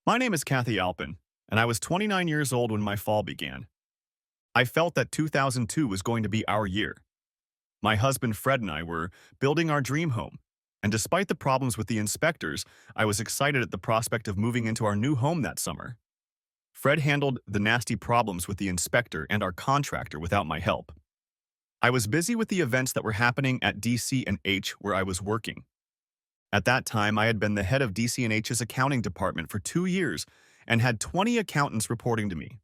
My name is Kathy Alpin, and I was 29 years old when my fall began. I felt that 2002 was going to be our year. My husband Fred and I were building our dream home, and despite the problems with the inspectors, I was excited at the prospect of moving into our new home that summer. Fred handled the nasty problems with the inspector and our contractor without my help. I was busy with the events that were happening at DC&H where I was working. At that time, I had been the head of DC&H's accounting department for 2 years and had 20 accountants reporting to me.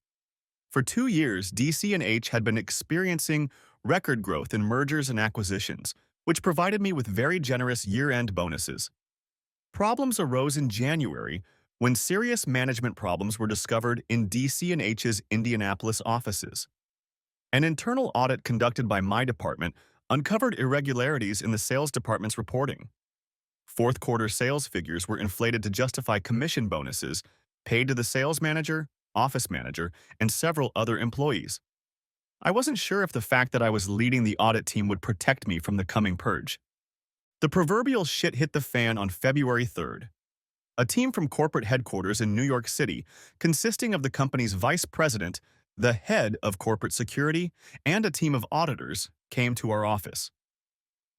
For 2 years, DC&H had been experiencing record growth in mergers and acquisitions, which provided me with very generous year-end bonuses. Problems arose in January when serious management problems were discovered in DC&H's Indianapolis offices. An internal audit conducted by my department uncovered irregularities in the sales department's reporting. Fourth quarter sales figures were inflated to justify commission bonuses paid to the sales manager, office manager, and several other employees. I wasn't sure if the fact that I was leading the audit team would protect me from the coming purge. The proverbial shit hit the fan on February 3rd. A team from corporate headquarters in New York City, consisting of the company's vice president, the head of corporate security, and a team of auditors, came to our office.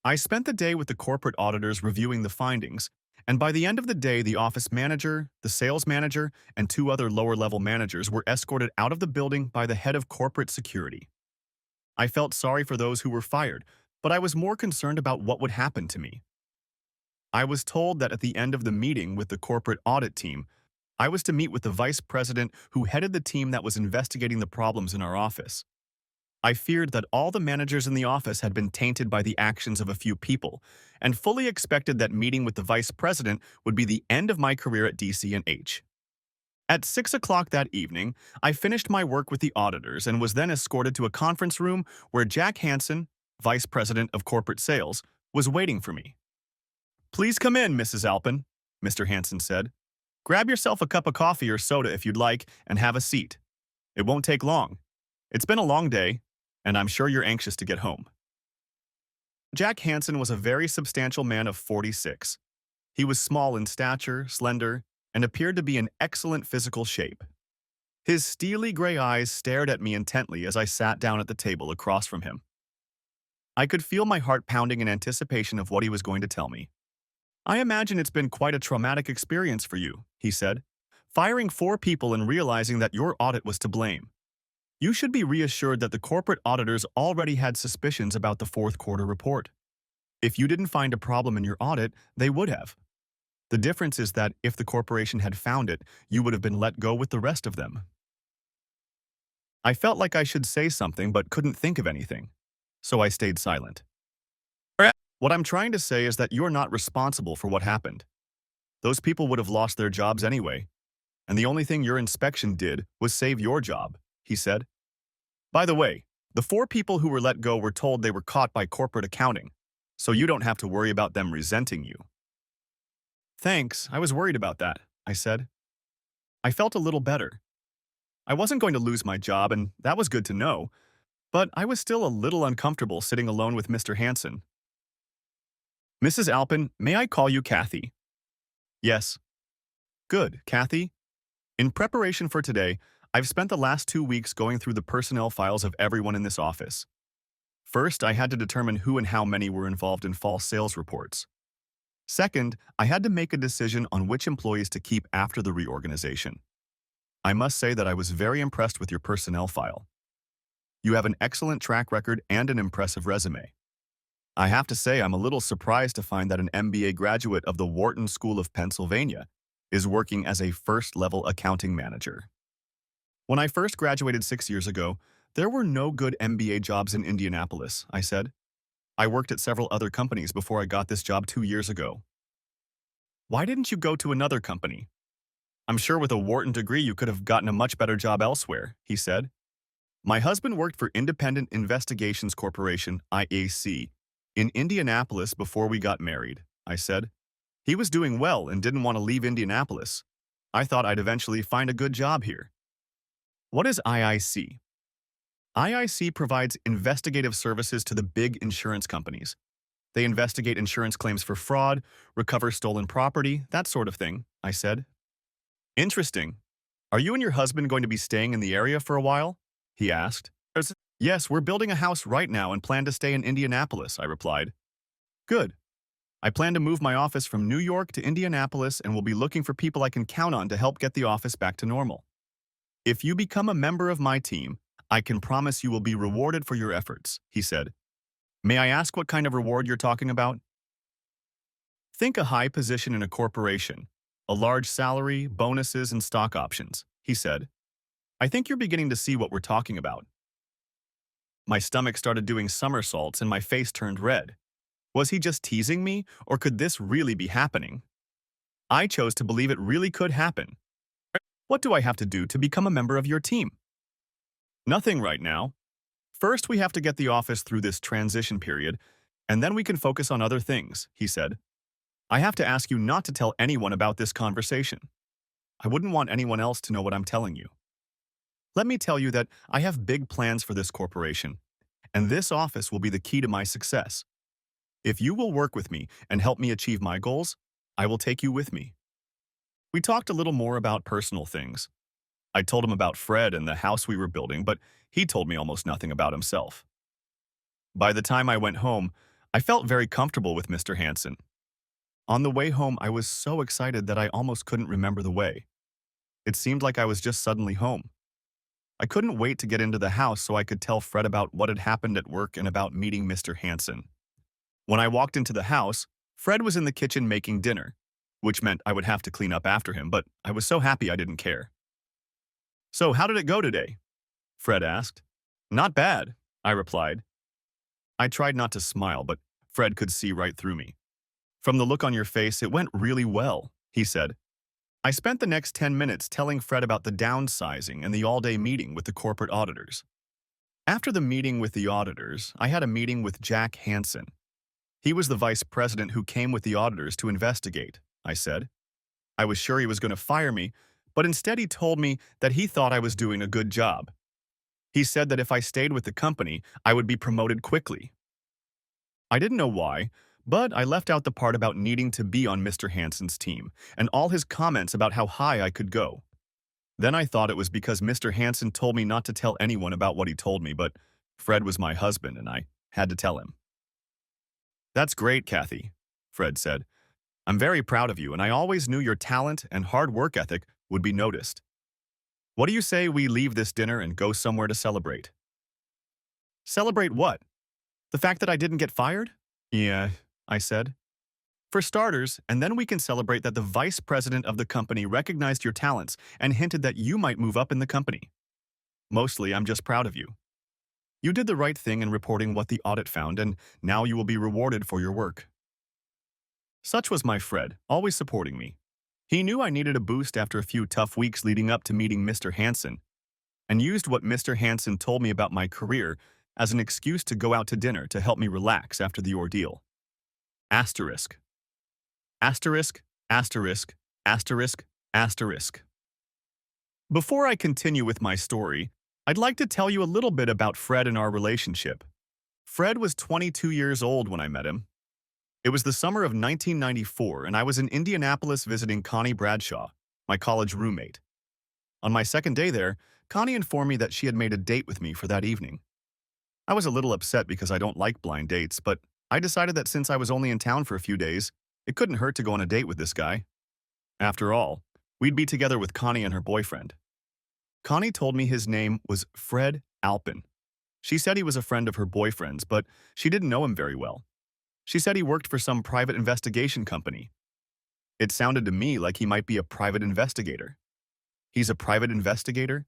I spent the day with the corporate auditors reviewing the findings, and by the end of the day, the office manager, the sales manager, and two other lower-level managers were escorted out of the building by the head of corporate security. I felt sorry for those who were fired, but I was more concerned about what would happen to me. I was told that at the end of the meeting with the corporate audit team, I was to meet with the vice president who headed the team that was investigating the problems in our office. I feared that all the managers in the office had been tainted by the actions of a few people, and fully expected that meeting with the vice president would be the end of my career at DC&H. At 6 o'clock that evening, I finished my work with the auditors and was then escorted to a conference room where Jack Hansen, vice president of corporate sales, was waiting for me. "Please come in, Mrs. Alpin," Mr. Hansen said. "Grab yourself a cup of coffee or soda if you'd like and have a seat. It won't take long. It's been a long day, and I'm sure you're anxious to get home." Jack Hansen was a very substantial man of 46. He was small in stature, slender, and appeared to be in excellent physical shape. His steely gray eyes stared at me intently as I sat down at the table across from him. I could feel my heart pounding in anticipation of what he was going to tell me. "I imagine it's been quite a traumatic experience for you," he said, "firing 4 people and realizing that your audit was to blame. You should be reassured that the corporate auditors already had suspicions about the fourth quarter report. If you didn't find a problem in your audit, they would have. The difference is that if the corporation had found it, you would have been let go with the rest of them." I felt like I should say something but couldn't think of anything, so I stayed silent. "What I'm trying to say is that you're not responsible for what happened. Those people would have lost their jobs anyway, and the only thing your inspection did was save your job," he said. "By the way, the 4 people who were let go were told they were caught by corporate accounting, so you don't have to worry about them resenting you." "Thanks, I was worried about that," I said. I felt a little better. I wasn't going to lose my job, and that was good to know, but I was still a little uncomfortable sitting alone with Mr. Hansen. "Mrs. Alpin, may I call you Kathy?" "Yes." "Good, Kathy. In preparation for today, I've spent the last 2 weeks going through the personnel files of everyone in this office. First, I had to determine who and how many were involved in false sales reports. Second, I had to make a decision on which employees to keep after the reorganization. I must say that I was very impressed with your personnel file. You have an excellent track record and an impressive resume. I have to say I'm a little surprised to find that an MBA graduate of the Wharton School of Pennsylvania is working as a first-level accounting manager. When I first graduated 6 years ago, there were no good MBA jobs in Indianapolis," I said. "I worked at several other companies before I got this job 2 years ago." "Why didn't you go to another company? I'm sure with a Wharton degree you could have gotten a much better job elsewhere," he said. "My husband worked for Independent Investigations Corporation, IAC, in Indianapolis before we got married," I said. "He was doing well and didn't want to leave Indianapolis. I thought I'd eventually find a good job here." "What is IIC?" IIC provides investigative services to the big insurance companies. They investigate insurance claims for fraud, recover stolen property, that sort of thing, I said. Interesting. Are you and your husband going to be staying in the area for a while? He asked. Yes, we're building a house right now and plan to stay in Indianapolis, I replied. Good. I plan to move my office from New York to Indianapolis and will be looking for people I can count on to help get the office back to normal. If you become a member of my team, I can promise you will be rewarded for your efforts, he said. May I ask what kind of reward you're talking about? Think a high position in a corporation, a large salary, bonuses, and stock options, he said. I think you're beginning to see what we're talking about. My stomach started doing somersaults and my face turned red. Was he just teasing me, or could this really be happening? I chose to believe it really could happen. What do I have to do to become a member of your team? Nothing right now. First, we have to get the office through this transition period, and then we can focus on other things, he said. I have to ask you not to tell anyone about this conversation. I wouldn't want anyone else to know what I'm telling you. Let me tell you that I have big plans for this corporation, and this office will be the key to my success. If you will work with me and help me achieve my goals, I will take you with me. We talked a little more about personal things. I told him about Fred and the house we were building, but he told me almost nothing about himself. By the time I went home, I felt very comfortable with Mr. Hansen. On the way home, I was so excited that I almost couldn't remember the way. It seemed like I was just suddenly home. I couldn't wait to get into the house so I could tell Fred about what had happened at work and about meeting Mr. Hansen. When I walked into the house, Fred was in the kitchen making dinner, which meant I would have to clean up after him, but I was so happy I didn't care. So how did it go today? Fred asked. Not bad, I replied. I tried not to smile, but Fred could see right through me. From the look on your face, it went really well, he said. I spent the next 10 minutes telling Fred about the downsizing and the all-day meeting with the corporate auditors. After the meeting with the auditors, I had a meeting with Jack Hansen. He was the vice president who came with the auditors to investigate, I said. I was sure he was going to fire me, but instead he told me that he thought I was doing a good job. He said that if I stayed with the company, I would be promoted quickly. I didn't know why, but I left out the part about needing to be on Mr. Hansen's team and all his comments about how high I could go. Then I thought it was because Mr. Hansen told me not to tell anyone about what he told me, but Fred was my husband and I had to tell him. That's great, Kathy, Fred said. I'm very proud of you, and I always knew your talent and hard work ethic would be noticed. What do you say we leave this dinner and go somewhere to celebrate? Celebrate what? The fact that I didn't get fired? Yeah, I said. For starters, and then we can celebrate that the vice president of the company recognized your talents and hinted that you might move up in the company. Mostly, I'm just proud of you. You did the right thing in reporting what the audit found, and now you will be rewarded for your work. Such was my Fred, always supporting me. He knew I needed a boost after a few tough weeks leading up to meeting Mr. Hansen, and used what Mr. Hansen told me about my career as an excuse to go out to dinner to help me relax after the ordeal. Asterisk. Asterisk, asterisk, asterisk, asterisk. Before I continue with my story, I'd like to tell you a little bit about Fred and our relationship. Fred was 22 years old when I met him. It was the summer of 1994, and I was in Indianapolis visiting Connie Bradshaw, my college roommate. On my second day there, Connie informed me that she had made a date with me for that evening. I was a little upset because I don't like blind dates, but I decided that since I was only in town for a few days, it couldn't hurt to go on a date with this guy. After all, we'd be together with Connie and her boyfriend. Connie told me his name was Fred Alpin. She said he was a friend of her boyfriend's, but she didn't know him very well. She said he worked for some private investigation company. It sounded to me like he might be a private investigator. He's a private investigator?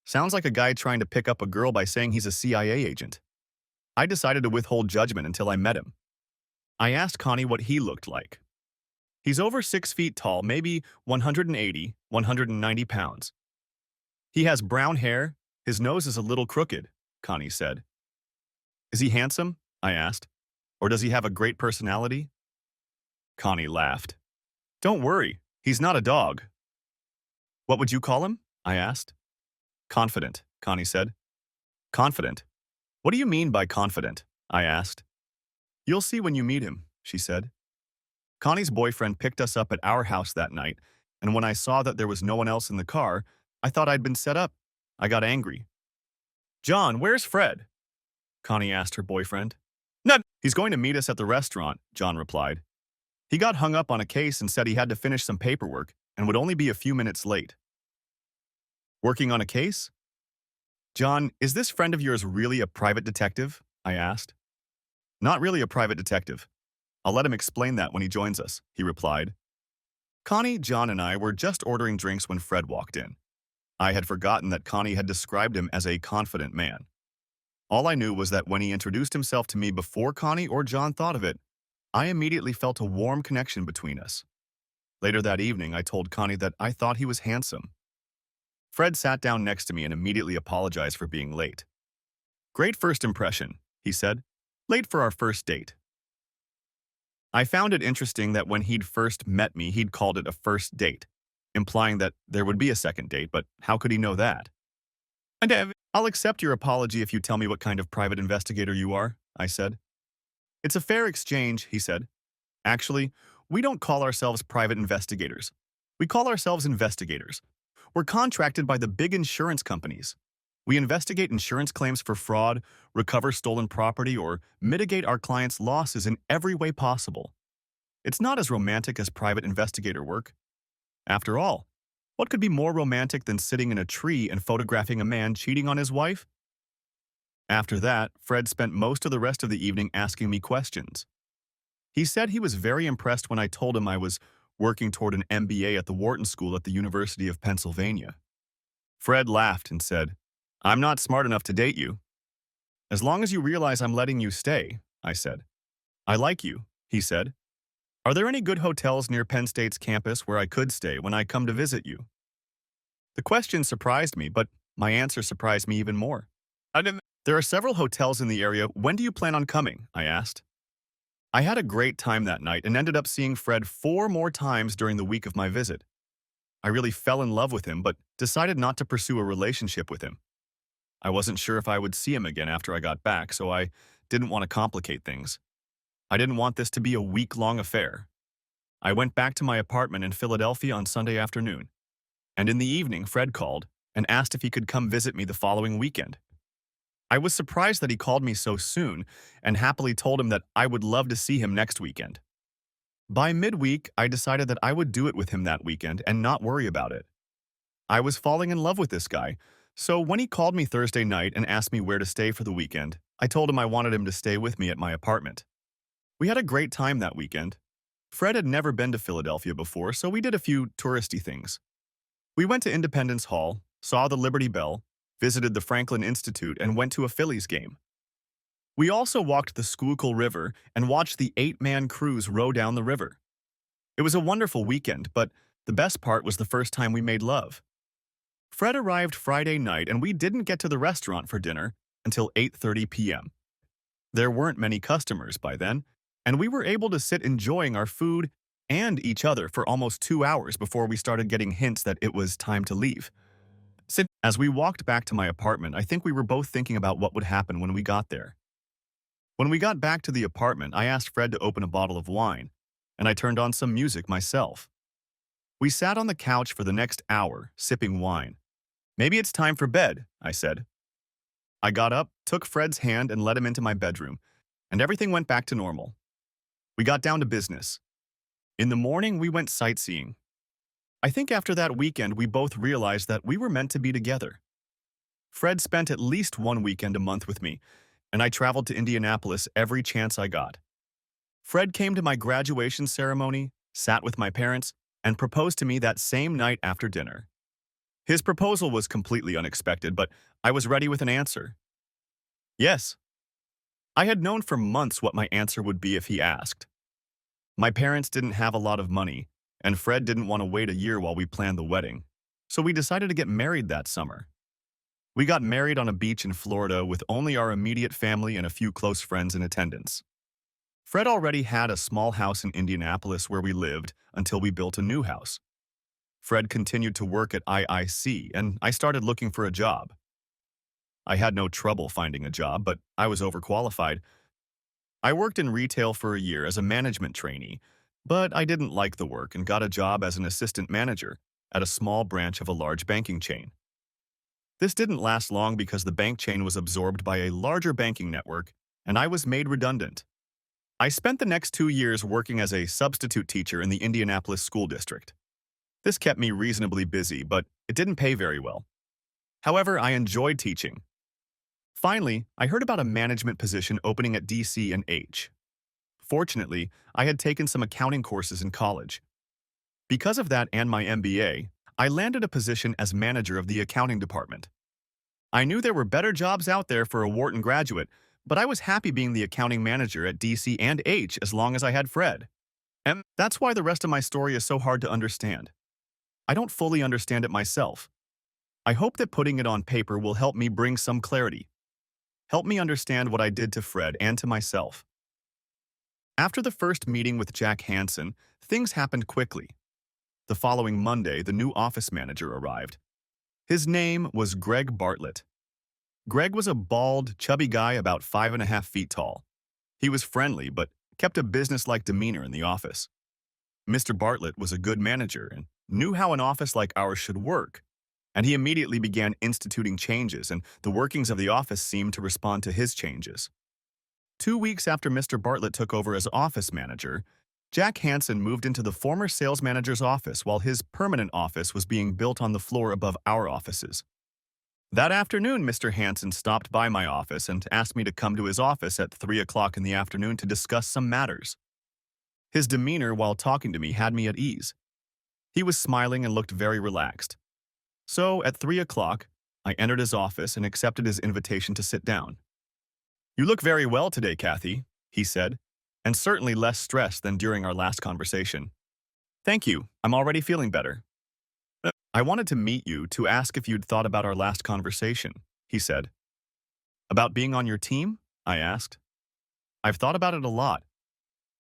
Sounds like a guy trying to pick up a girl by saying he's a CIA agent. I decided to withhold judgment until I met him. I asked Connie what he looked like. He's over 6 feet tall, maybe 180, 190 pounds. He has brown hair. His nose is a little crooked, Connie said. Is he handsome? I asked. Or does he have a great personality? Connie laughed. Don't worry, he's not a dog. What would you call him? I asked. Confident, Connie said. Confident? What do you mean by confident? I asked. You'll see when you meet him, she said. Connie's boyfriend picked us up at our house that night, and when I saw that there was no one else in the car, I thought I'd been set up. I got angry. John, where's Fred? Connie asked her boyfriend. No, he's going to meet us at the restaurant, John replied. He got hung up on a case and said he had to finish some paperwork and would only be a few minutes late. Working on a case? John, is this friend of yours really a private detective? I asked. Not really a private detective. I'll let him explain that when he joins us, he replied. Connie, John, and I were just ordering drinks when Fred walked in. I had forgotten that Connie had described him as a confident man. All I knew was that when he introduced himself to me before Connie or John thought of it, I immediately felt a warm connection between us. Later that evening, I told Connie that I thought he was handsome. Fred sat down next to me and immediately apologized for being late. Great first impression, he said. Late for our first date. I found it interesting that when he'd first met me, he'd called it a first date, implying that there would be a second date, but how could he know that? And I'll accept your apology if you tell me what kind of private investigator you are, I said. It's a fair exchange, he said. Actually, we don't call ourselves private investigators. We call ourselves investigators. We're contracted by the big insurance companies. We investigate insurance claims for fraud, recover stolen property, or mitigate our clients' losses in every way possible. It's not as romantic as private investigator work. After all, what could be more romantic than sitting in a tree and photographing a man cheating on his wife? After that, Fred spent most of the rest of the evening asking me questions. He said he was very impressed when I told him I was working toward an MBA at the Wharton School at the University of Pennsylvania. Fred laughed and said, I'm not smart enough to date you. As long as you realize I'm letting you stay, I said. I like you, he said. Are there any good hotels near Penn State's campus where I could stay when I come to visit you? The question surprised me, but my answer surprised me even more. There are several hotels in the area. When do you plan on coming? I asked. I had a great time that night and ended up seeing Fred 4 more times during the week of my visit. I really fell in love with him, but decided not to pursue a relationship with him. I wasn't sure if I would see him again after I got back, so I didn't want to complicate things. I didn't want this to be a week-long affair. I went back to my apartment in Philadelphia on Sunday afternoon, and in the evening Fred called and asked if he could come visit me the following weekend. I was surprised that he called me so soon and happily told him that I would love to see him next weekend. By midweek, I decided that I would do it with him that weekend and not worry about it. I was falling in love with this guy, so when he called me Thursday night and asked me where to stay for the weekend, I told him I wanted him to stay with me at my apartment. We had a great time that weekend. Fred had never been to Philadelphia before, so we did a few touristy things. We went to Independence Hall, saw the Liberty Bell, visited the Franklin Institute, and went to a Phillies game. We also walked the Schuylkill River and watched the 8-man cruise row down the river. It was a wonderful weekend, but the best part was the first time we made love. Fred arrived Friday night, and we didn't get to the restaurant for dinner until 8:30 p.m. There weren't many customers by then, and we were able to sit enjoying our food and each other for almost 2 hours before we started getting hints that it was time to leave. As we walked back to my apartment, I think we were both thinking about what would happen when we got there. When we got back to the apartment, I asked Fred to open a bottle of wine, and I turned on some music myself. We sat on the couch for the next hour, sipping wine. Maybe it's time for bed, I said. I got up, took Fred's hand, and led him into my bedroom, and everything went back to normal. We got down to business. In the morning, we went sightseeing. I think after that weekend, we both realized that we were meant to be together. Fred spent at least one weekend a month with me, and I traveled to Indianapolis every chance I got. Fred came to my graduation ceremony, sat with my parents, and proposed to me that same night after dinner. His proposal was completely unexpected, but I was ready with an answer. Yes. I had known for months what my answer would be if he asked. My parents didn't have a lot of money, and Fred didn't want to wait a year while we planned the wedding, so we decided to get married that summer. We got married on a beach in Florida with only our immediate family and a few close friends in attendance. Fred already had a small house in Indianapolis where we lived until we built a new house. Fred continued to work at IIC, and I started looking for a job. I had no trouble finding a job, but I was overqualified. I worked in retail for a year as a management trainee, But I didn't like the work and got a job as an assistant manager at a small branch of a large banking chain. This didn't last long because the bank chain was absorbed by a larger banking network, and I was made redundant. I spent the next 2 years working as a substitute teacher in the Indianapolis School District. This kept me reasonably busy, but it didn't pay very well. However, I enjoyed teaching. Finally, I heard about a management position opening at DC and H. Fortunately, I had taken some accounting courses in college. Because of that and my MBA, I landed a position as manager of the accounting department. I knew there were better jobs out there for a Wharton graduate, but I was happy being the accounting manager at DC and H as long as I had Fred. And that's why the rest of my story is so hard to understand. I don't fully understand it myself. I hope that putting it on paper will help me bring some clarity. Help me understand what I did to Fred and to myself. After the first meeting with Jack Hansen, things happened quickly. The following Monday, the new office manager arrived. His name was Greg Bartlett. Greg was a bald, chubby guy about 5.5 feet tall. He was friendly, but kept a business-like demeanor in the office. Mr. Bartlett was a good manager and knew how an office like ours should work, and he immediately began instituting changes, and the workings of the office seemed to respond to his changes. 2 weeks after Mr. Bartlett took over as office manager, Jack Hansen moved into the former sales manager's office while his permanent office was being built on the floor above our offices. That afternoon, Mr. Hansen stopped by my office and asked me to come to his office at 3 o'clock in the afternoon to discuss some matters. His demeanor while talking to me had me at ease. He was smiling and looked very relaxed. So, at 3 o'clock, I entered his office and accepted his invitation to sit down. "You look very well today, Kathy," he said, "and certainly less stressed than during our last conversation." "Thank you. I'm already feeling better." "I wanted to meet you to ask if you'd thought about our last conversation," he said. "About being on your team?" I asked. "I've thought about it a lot.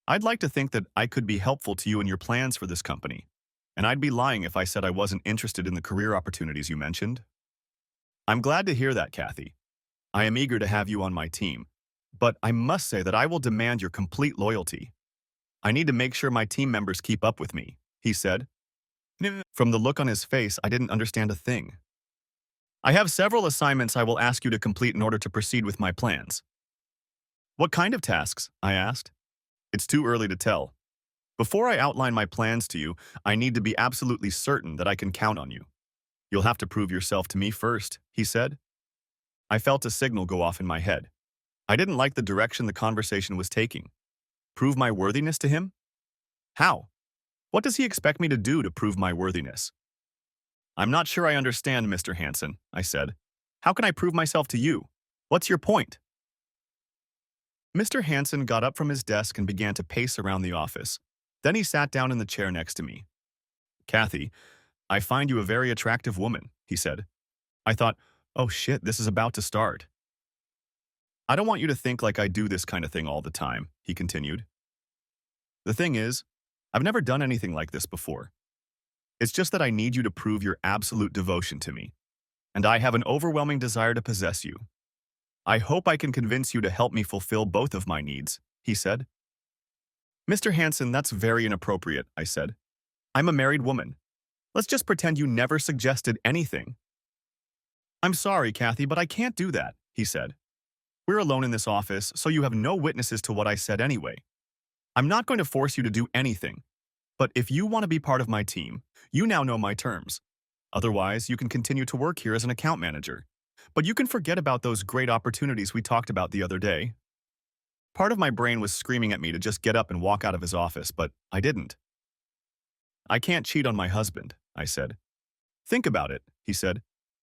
I'd like to think that I could be helpful to you in your plans for this company, and I'd be lying if I said I wasn't interested in the career opportunities you mentioned." "I'm glad to hear that, Kathy. I am eager to have you on my team, but I must say that I will demand your complete loyalty. I need to make sure my team members keep up with me," he said. From the look on his face, I didn't understand a thing. "I have several assignments I will ask you to complete in order to proceed with my plans." "What kind of tasks?" I asked. "It's too early to tell. Before I outline my plans to you, I need to be absolutely certain that I can count on you. You'll have to prove yourself to me first," he said. I felt a signal go off in my head. I didn't like the direction the conversation was taking. Prove my worthiness to him? How? What does he expect me to do to prove my worthiness? "I'm not sure I understand, Mr. Hansen," I said. "How can I prove myself to you? What's your point?" Mr. Hansen got up from his desk and began to pace around the office. Then he sat down in the chair next to me. "Kathy, I find you a very attractive woman," he said. I thought, oh shit, this is about to start. "I don't want you to think like I do this kind of thing all the time," he continued. "The thing is, I've never done anything like this before. It's just that I need you to prove your absolute devotion to me, and I have an overwhelming desire to possess you. I hope I can convince you to help me fulfill both of my needs," he said. "Mr. Hansen, that's very inappropriate," I said. "I'm a married woman. Let's just pretend you never suggested anything." "I'm sorry, Kathy, but I can't do that," he said. "We're alone in this office, so you have no witnesses to what I said anyway. I'm not going to force you to do anything, but if you want to be part of my team, you now know my terms. Otherwise, you can continue to work here as an account manager. But you can forget about those great opportunities we talked about the other day." Part of my brain was screaming at me to just get up and walk out of his office, but I didn't. "I can't cheat on my husband," I said. "Think about it," he said.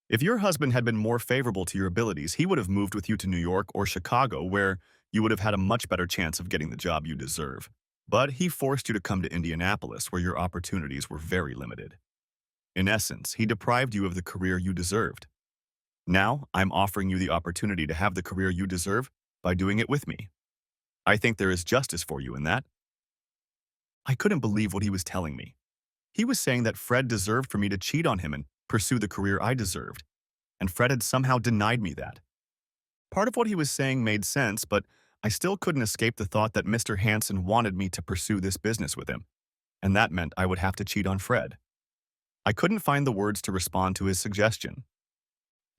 "If your husband had been more favorable to your abilities, he would have moved with you to New York or Chicago, where you would have had a much better chance of getting the job you deserve. But he forced you to come to Indianapolis, where your opportunities were very limited. In essence, he deprived you of the career you deserved. Now, I'm offering you the opportunity to have the career you deserve by doing it with me. I think there is justice for you in that." I couldn't believe what he was telling me. He was saying that Fred deserved for me to cheat on him and pursue the career I deserved, and Fred had somehow denied me that. Part of what he was saying made sense, but I still couldn't escape the thought that Mr. Hansen wanted me to pursue this business with him, and that meant I would have to cheat on Fred. I couldn't find the words to respond to his suggestion.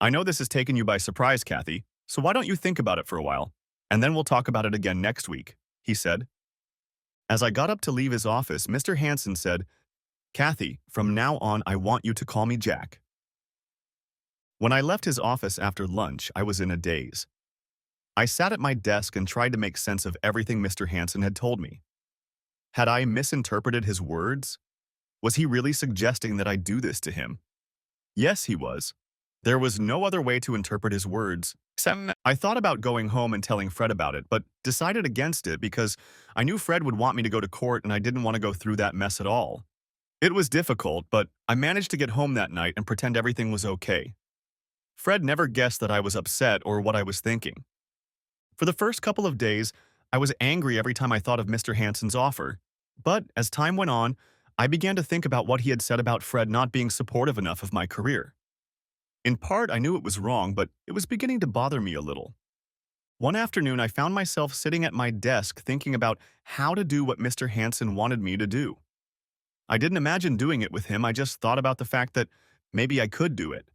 I know this has taken you by surprise, Kathy, so why don't you think about it for a while, and then we'll talk about it again next week, he said. As I got up to leave his office, Mr. Hansen said, Kathy, from now on I want you to call me Jack. When I left his office after lunch, I was in a daze. I sat at my desk and tried to make sense of everything Mr. Hansen had told me. Had I misinterpreted his words? Was he really suggesting that I do this to him? Yes, he was. There was no other way to interpret his words. I thought about going home and telling Fred about it, but decided against it because I knew Fred would want me to go to court and I didn't want to go through that mess at all. It was difficult, but I managed to get home that night and pretend everything was okay. Fred never guessed that I was upset or what I was thinking. For the first couple of days, I was angry every time I thought of Mr. Hansen's offer. But as time went on, I began to think about what he had said about Fred not being supportive enough of my career. In part, I knew it was wrong, but it was beginning to bother me a little. One afternoon, I found myself sitting at my desk thinking about how to do what Mr. Hansen wanted me to do. I didn't imagine doing it with him, I just thought about the fact that maybe I could do it.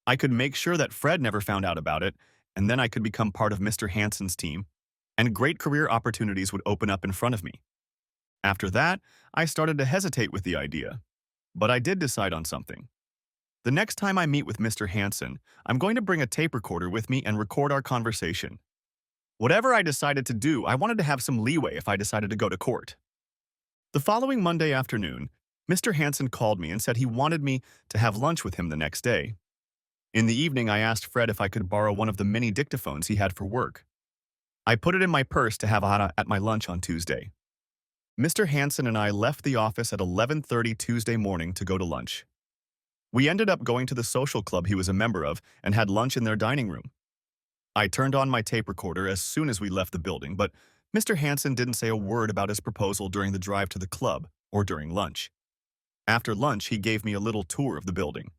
I could make sure that Fred never found out about it, and then I could become part of Mr. Hansen's team, and great career opportunities would open up in front of me. After that, I started to hesitate with the idea. But I did decide on something. The next time I meet with Mr. Hansen, I'm going to bring a tape recorder with me and record our conversation. Whatever I decided to do, I wanted to have some leeway if I decided to go to court. The following Monday afternoon, Mr. Hansen called me and said he wanted me to have lunch with him the next day. In the evening, I asked Fred if I could borrow one of the mini dictaphones he had for work. I put it in my purse to have at my lunch on Tuesday. Mr. Hansen and I left the office at 11:30 Tuesday morning to go to lunch. We ended up going to the social club he was a member of and had lunch in their dining room. I turned on my tape recorder as soon as we left the building, but Mr. Hansen didn't say a word about his proposal during the drive to the club or during lunch. After lunch, he gave me a little tour of the building.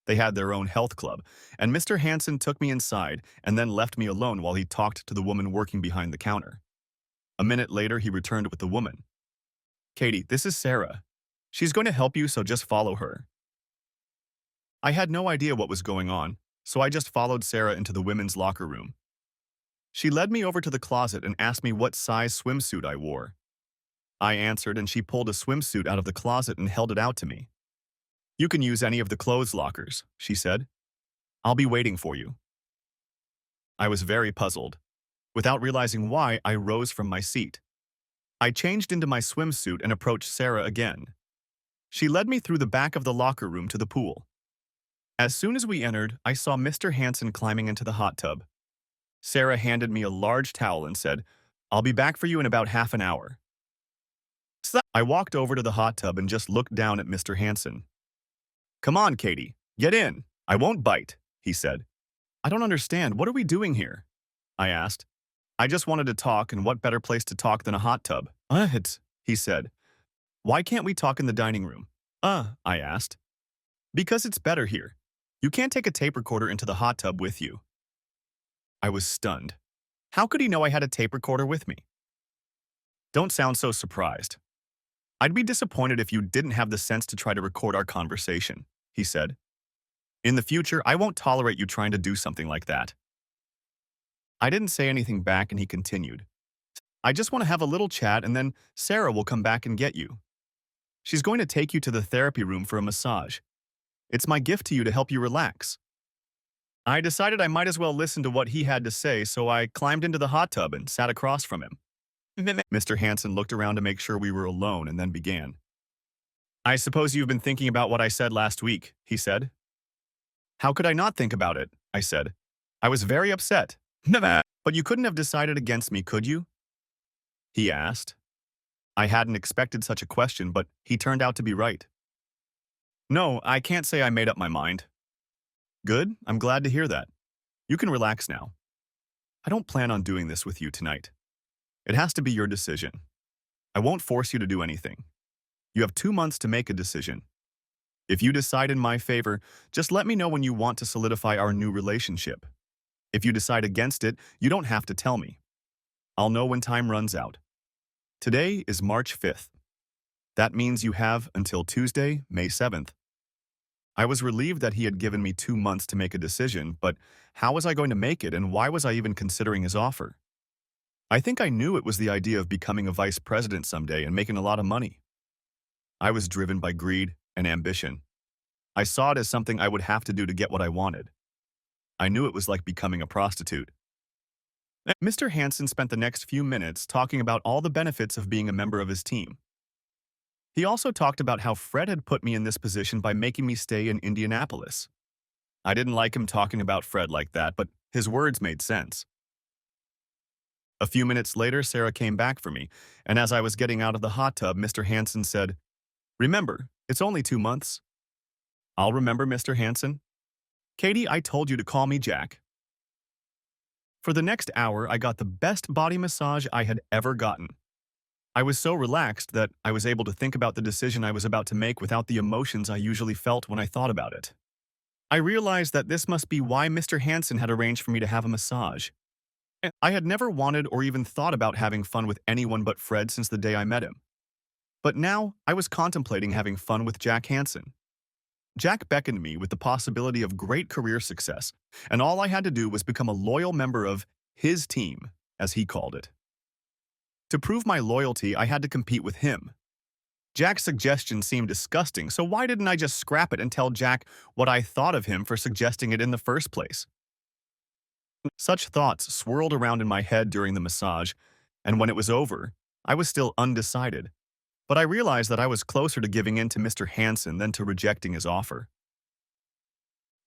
They had their own health club, and Mr. Hansen took me inside and then left me alone while he talked to the woman working behind the counter. A minute later, he returned with the woman. Katie, this is Sarah. She's going to help you, so just follow her. I had no idea what was going on, so I just followed Sarah into the women's locker room. She led me over to the closet and asked me what size swimsuit I wore. I answered, and she pulled a swimsuit out of the closet and held it out to me. You can use any of the clothes lockers, she said. I'll be waiting for you. I was very puzzled. Without realizing why, I rose from my seat. I changed into my swimsuit and approached Sarah again. She led me through the back of the locker room to the pool. As soon as we entered, I saw Mr. Hansen climbing into the hot tub. Sarah handed me a large towel and said, I'll be back for you in about half an hour. I walked over to the hot tub and just looked down at Mr. Hansen. Come on, Katie, get in. I won't bite, he said. I don't understand. What are we doing here? I asked. I just wanted to talk, and what better place to talk than a hot tub? He said. Why can't we talk in the dining room? I asked. Because it's better here. You can't take a tape recorder into the hot tub with you. I was stunned. How could he know I had a tape recorder with me? Don't sound so surprised. I'd be disappointed if you didn't have the sense to try to record our conversation, he said. In the future, I won't tolerate you trying to do something like that. I didn't say anything back, and he continued. I just want to have a little chat, and then Sarah will come back and get you. She's going to take you to the therapy room for a massage. It's my gift to you to help you relax. I decided I might as well listen to what he had to say, so I climbed into the hot tub and sat across from him. Mr. Hansen looked around to make sure we were alone and then began. I suppose you've been thinking about what I said last week, he said. How could I not think about it? I said. I was very upset. But you couldn't have decided against me, could you? He asked. I hadn't expected such a question, but he turned out to be right. No, I can't say I made up my mind. Good, I'm glad to hear that. You can relax now. I don't plan on doing this with you tonight. It has to be your decision. I won't force you to do anything. You have 2 months to make a decision. If you decide in my favor, just let me know when you want to solidify our new relationship. If you decide against it, you don't have to tell me. I'll know when time runs out. Today is March 5th. That means you have until Tuesday, May 7th. I was relieved that he had given me 2 months to make a decision, but how was I going to make it and why was I even considering his offer? I think I knew it was the idea of becoming a vice president someday and making a lot of money. I was driven by greed and ambition. I saw it as something I would have to do to get what I wanted. I knew it was like becoming a prostitute. Mr. Hansen spent the next few minutes talking about all the benefits of being a member of his team. He also talked about how Fred had put me in this position by making me stay in Indianapolis. I didn't like him talking about Fred like that, but his words made sense. A few minutes later, Sarah came back for me, and as I was getting out of the hot tub, Mr. Hansen said, "Remember, it's only 2 months." "I'll remember, Mr. Hansen." "Katie, I told you to call me Jack." For the next hour, I got the best body massage I had ever gotten. I was so relaxed that I was able to think about the decision I was about to make without the emotions I usually felt when I thought about it. I realized that this must be why Mr. Hansen had arranged for me to have a massage. I had never wanted or even thought about having fun with anyone but Fred since the day I met him. But now, I was contemplating having fun with Jack Hansen. Jack beckoned me with the possibility of great career success, and all I had to do was become a loyal member of his team, as he called it. To prove my loyalty, I had to compete with him. Jack's suggestion seemed disgusting, so why didn't I just scrap it and tell Jack what I thought of him for suggesting it in the first place? Such thoughts swirled around in my head during the massage, and when it was over, I was still undecided. But I realized that I was closer to giving in to Mr. Hansen than to rejecting his offer.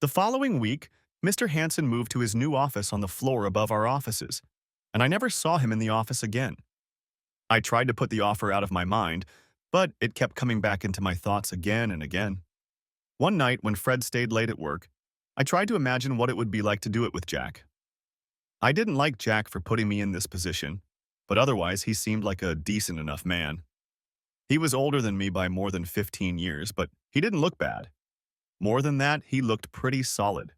The following week, Mr. Hansen moved to his new office on the floor above our offices, and I never saw him in the office again. I tried to put the offer out of my mind, but it kept coming back into my thoughts again and again. One night, when Fred stayed late at work, I tried to imagine what it would be like to do it with Jack. I didn't like Jack for putting me in this position, but otherwise he seemed like a decent enough man. He was older than me by more than 15 years, but he didn't look bad. More than that, he looked pretty solid.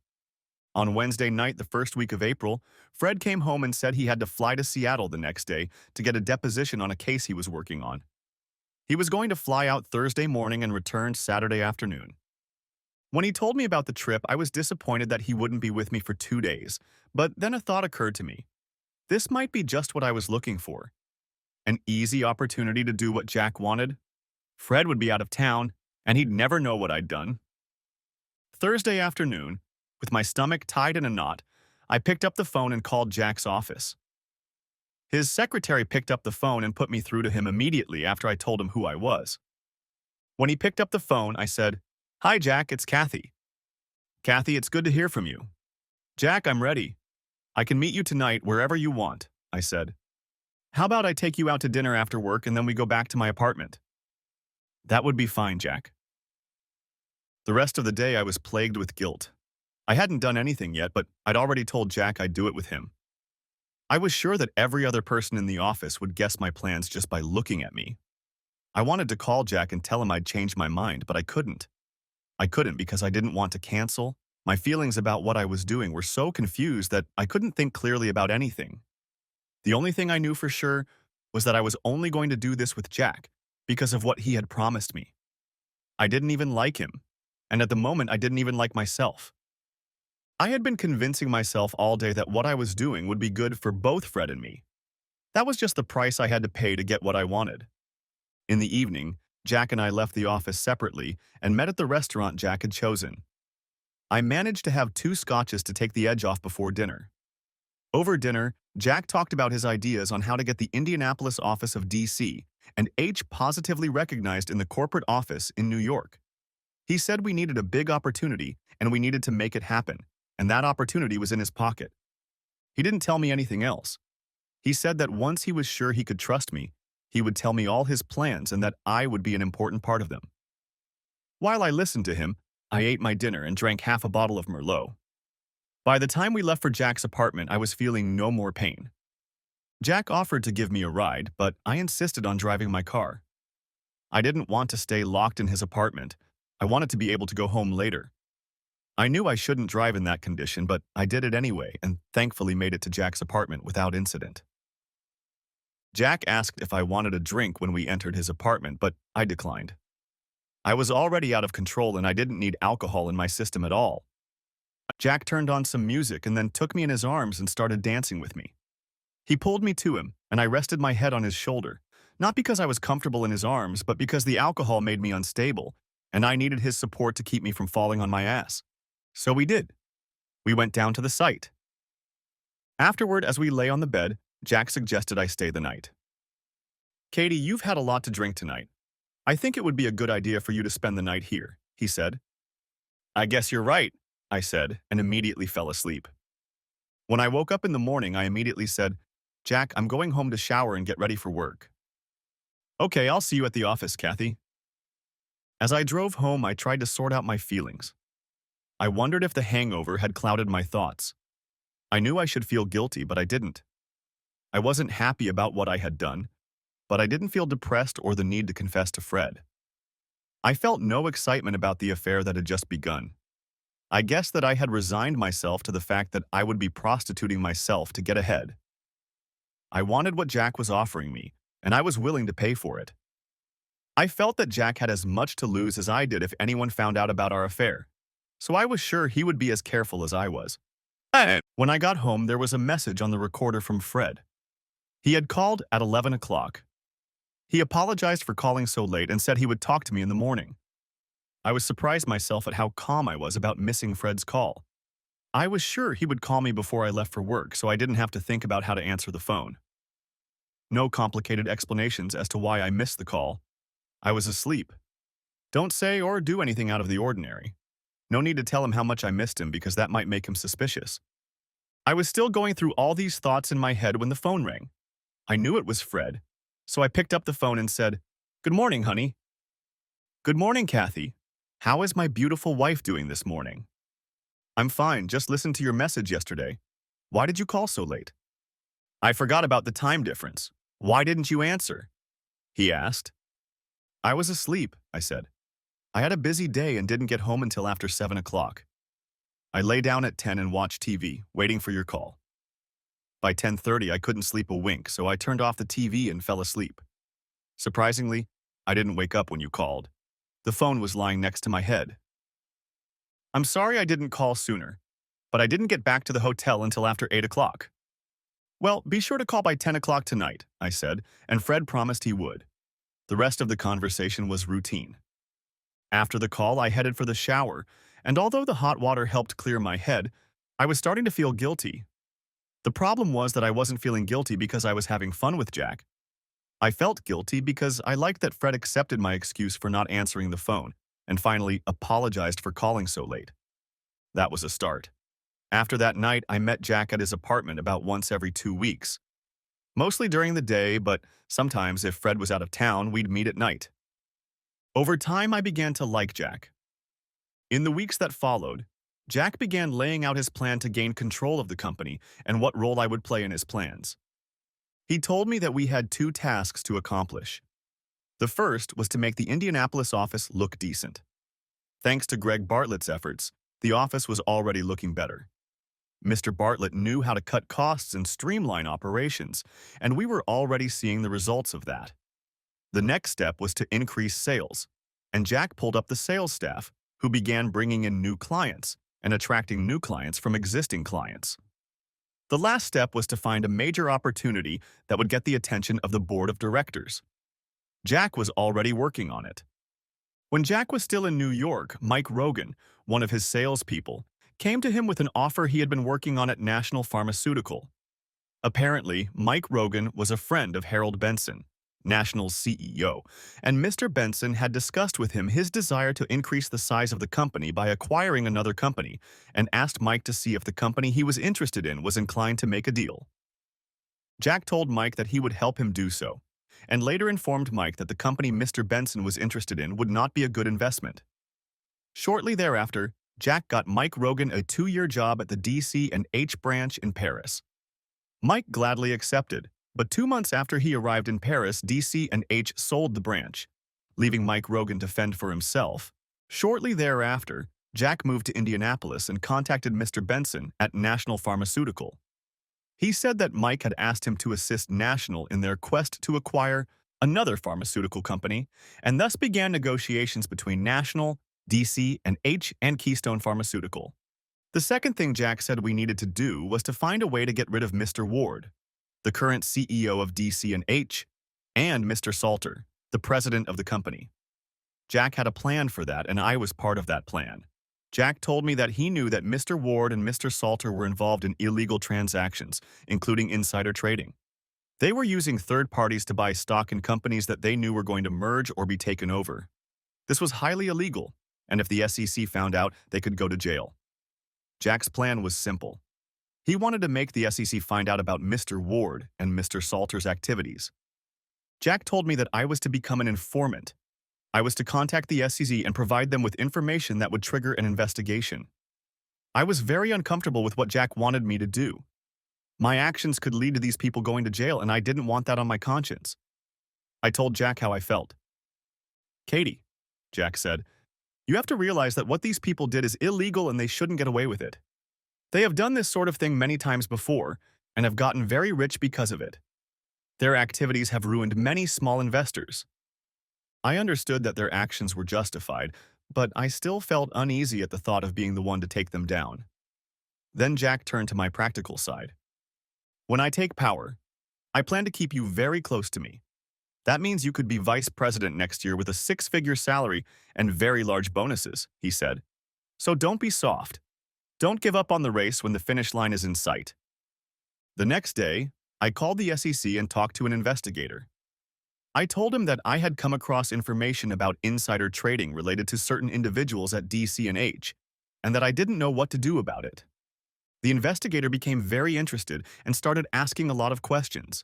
On Wednesday night, the first week of April, Fred came home and said he had to fly to Seattle the next day to get a deposition on a case he was working on. He was going to fly out Thursday morning and return Saturday afternoon. When he told me about the trip, I was disappointed that he wouldn't be with me for 2 days, but then a thought occurred to me. This might be just what I was looking for. An easy opportunity to do what Jack wanted. Fred would be out of town, and he'd never know what I'd done. Thursday afternoon, with my stomach tied in a knot, I picked up the phone and called Jack's office. His secretary picked up the phone and put me through to him immediately after I told him who I was. When he picked up the phone, I said, "Hi, Jack, it's Kathy." "Kathy, it's good to hear from you." "Jack, I'm ready. I can meet you tonight wherever you want," I said. "How about I take you out to dinner after work and then we go back to my apartment?" "That would be fine, Jack." The rest of the day I was plagued with guilt. I hadn't done anything yet, but I'd already told Jack I'd do it with him. I was sure that every other person in the office would guess my plans just by looking at me. I wanted to call Jack and tell him I'd changed my mind, but I couldn't. I couldn't because I didn't want to cancel. My feelings about what I was doing were so confused that I couldn't think clearly about anything. The only thing I knew for sure was that I was only going to do this with Jack because of what he had promised me. I didn't even like him, and at the moment I didn't even like myself. I had been convincing myself all day that what I was doing would be good for both Fred and me. That was just the price I had to pay to get what I wanted. In the evening, Jack and I left the office separately and met at the restaurant Jack had chosen. I managed to have 2 scotches to take the edge off before dinner. Over dinner, Jack talked about his ideas on how to get the Indianapolis office of DC and H positively recognized in the corporate office in New York. He said we needed a big opportunity and we needed to make it happen, and that opportunity was in his pocket. He didn't tell me anything else. He said that once he was sure he could trust me, he would tell me all his plans and that I would be an important part of them. While I listened to him, I ate my dinner and drank half a bottle of Merlot. By the time we left for Jack's apartment, I was feeling no more pain. Jack offered to give me a ride, but I insisted on driving my car. I didn't want to stay locked in his apartment. I wanted to be able to go home later. I knew I shouldn't drive in that condition, but I did it anyway and thankfully made it to Jack's apartment without incident. Jack asked if I wanted a drink when we entered his apartment, but I declined. I was already out of control and I didn't need alcohol in my system at all. Jack turned on some music and then took me in his arms and started dancing with me. He pulled me to him, and I rested my head on his shoulder, not because I was comfortable in his arms, but because the alcohol made me unstable, and I needed his support to keep me from falling on my ass. So we did. We went down to the site. Afterward, as we lay on the bed, Jack suggested I stay the night. Katie, you've had a lot to drink tonight. I think it would be a good idea for you to spend the night here, he said. I guess you're right, I said, and immediately fell asleep. When I woke up in the morning, I immediately said, Jack, I'm going home to shower and get ready for work. Okay, I'll see you at the office, Kathy. As I drove home, I tried to sort out my feelings. I wondered if the hangover had clouded my thoughts. I knew I should feel guilty, but I didn't. I wasn't happy about what I had done, but I didn't feel depressed or the need to confess to Fred. I felt no excitement about the affair that had just begun. I guessed that I had resigned myself to the fact that I would be prostituting myself to get ahead. I wanted what Jack was offering me, and I was willing to pay for it. I felt that Jack had as much to lose as I did if anyone found out about our affair, so I was sure he would be as careful as I was. When I got home, there was a message on the recorder from Fred. He had called at 11 o'clock. He apologized for calling so late and said he would talk to me in the morning. I was surprised myself at how calm I was about missing Fred's call. I was sure he would call me before I left for work, so I didn't have to think about how to answer the phone. No complicated explanations as to why I missed the call. I was asleep. Don't say or do anything out of the ordinary. No need to tell him how much I missed him because that might make him suspicious. I was still going through all these thoughts in my head when the phone rang. I knew it was Fred, so I picked up the phone and said, "Good morning, honey." "Good morning, Kathy. How is my beautiful wife doing this morning?" "I'm fine, just listened to your message yesterday. Why did you call so late?" "I forgot about the time difference. Why didn't you answer?" he asked. "I was asleep," I said. "I had a busy day and didn't get home until after 7 o'clock. I lay down at 10 and watched TV, waiting for your call. By 10:30, I couldn't sleep a wink, so I turned off the TV and fell asleep. Surprisingly, I didn't wake up when you called. The phone was lying next to my head. I'm sorry I didn't call sooner, but I didn't get back to the hotel until after 8 o'clock. Well, be sure to call by 10 o'clock tonight, I said, and Fred promised he would. The rest of the conversation was routine. After the call, I headed for the shower, and although the hot water helped clear my head, I was starting to feel guilty. The problem was that I wasn't feeling guilty because I was having fun with Jack. I felt guilty because I liked that Fred accepted my excuse for not answering the phone and finally apologized for calling so late. That was a start. After that night, I met Jack at his apartment about once every 2 weeks. Mostly during the day, but sometimes if Fred was out of town, we'd meet at night. Over time, I began to like Jack. In the weeks that followed, Jack began laying out his plan to gain control of the company and what role I would play in his plans. He told me that we had 2 tasks to accomplish. The first was to make the Indianapolis office look decent. Thanks to Greg Bartlett's efforts, the office was already looking better. Mr. Bartlett knew how to cut costs and streamline operations, and we were already seeing the results of that. The next step was to increase sales, and Jack pulled up the sales staff, who began bringing in new clients and attracting new clients from existing clients. The last step was to find a major opportunity that would get the attention of the board of directors. Jack was already working on it. When Jack was still in New York, Mike Rogan, one of his salespeople, came to him with an offer he had been working on at National Pharmaceutical. Apparently, Mike Rogan was a friend of Harold Benson, National's CEO, and Mr. Benson had discussed with him his desire to increase the size of the company by acquiring another company and asked Mike to see if the company he was interested in was inclined to make a deal. Jack told Mike that he would help him do so, and later informed Mike that the company Mr. Benson was interested in would not be a good investment. Shortly thereafter, Jack got Mike Rogan a 2-year job at the DC and H branch in Paris. Mike gladly accepted, but 2 months after he arrived in Paris, DC and H sold the branch, leaving Mike Rogan to fend for himself. Shortly thereafter, Jack moved to Indianapolis and contacted Mr. Benson at National Pharmaceutical. He said that Mike had asked him to assist National in their quest to acquire another pharmaceutical company, and thus began negotiations between National, DC, and H and Keystone Pharmaceutical. The second thing Jack said we needed to do was to find a way to get rid of Mr. Ward, the current CEO of DC and H, and Mr. Salter, the president of the company. Jack had a plan for that, and I was part of that plan. Jack told me that he knew that Mr. Ward and Mr. Salter were involved in illegal transactions, including insider trading. They were using third parties to buy stock in companies that they knew were going to merge or be taken over. This was highly illegal, and if the SEC found out, they could go to jail. Jack's plan was simple. He wanted to make the SEC find out about Mr. Ward and Mr. Salter's activities. Jack told me that I was to become an informant. I was to contact the SEC and provide them with information that would trigger an investigation. I was very uncomfortable with what Jack wanted me to do. My actions could lead to these people going to jail, and I didn't want that on my conscience. I told Jack how I felt. "Katie," Jack said, "you have to realize that what these people did is illegal and they shouldn't get away with it. They have done this sort of thing many times before and have gotten very rich because of it. Their activities have ruined many small investors." I understood that their actions were justified, but I still felt uneasy at the thought of being the one to take them down. Then Jack turned to my practical side. "When I take power, I plan to keep you very close to me. That means you could be vice president next year with a six-figure salary and very large bonuses," he said. "So don't be soft. Don't give up on the race when the finish line is in sight." The next day, I called the SEC and talked to an investigator. I told him that I had come across information about insider trading related to certain individuals at DC and H, and that I didn't know what to do about it. The investigator became very interested and started asking a lot of questions.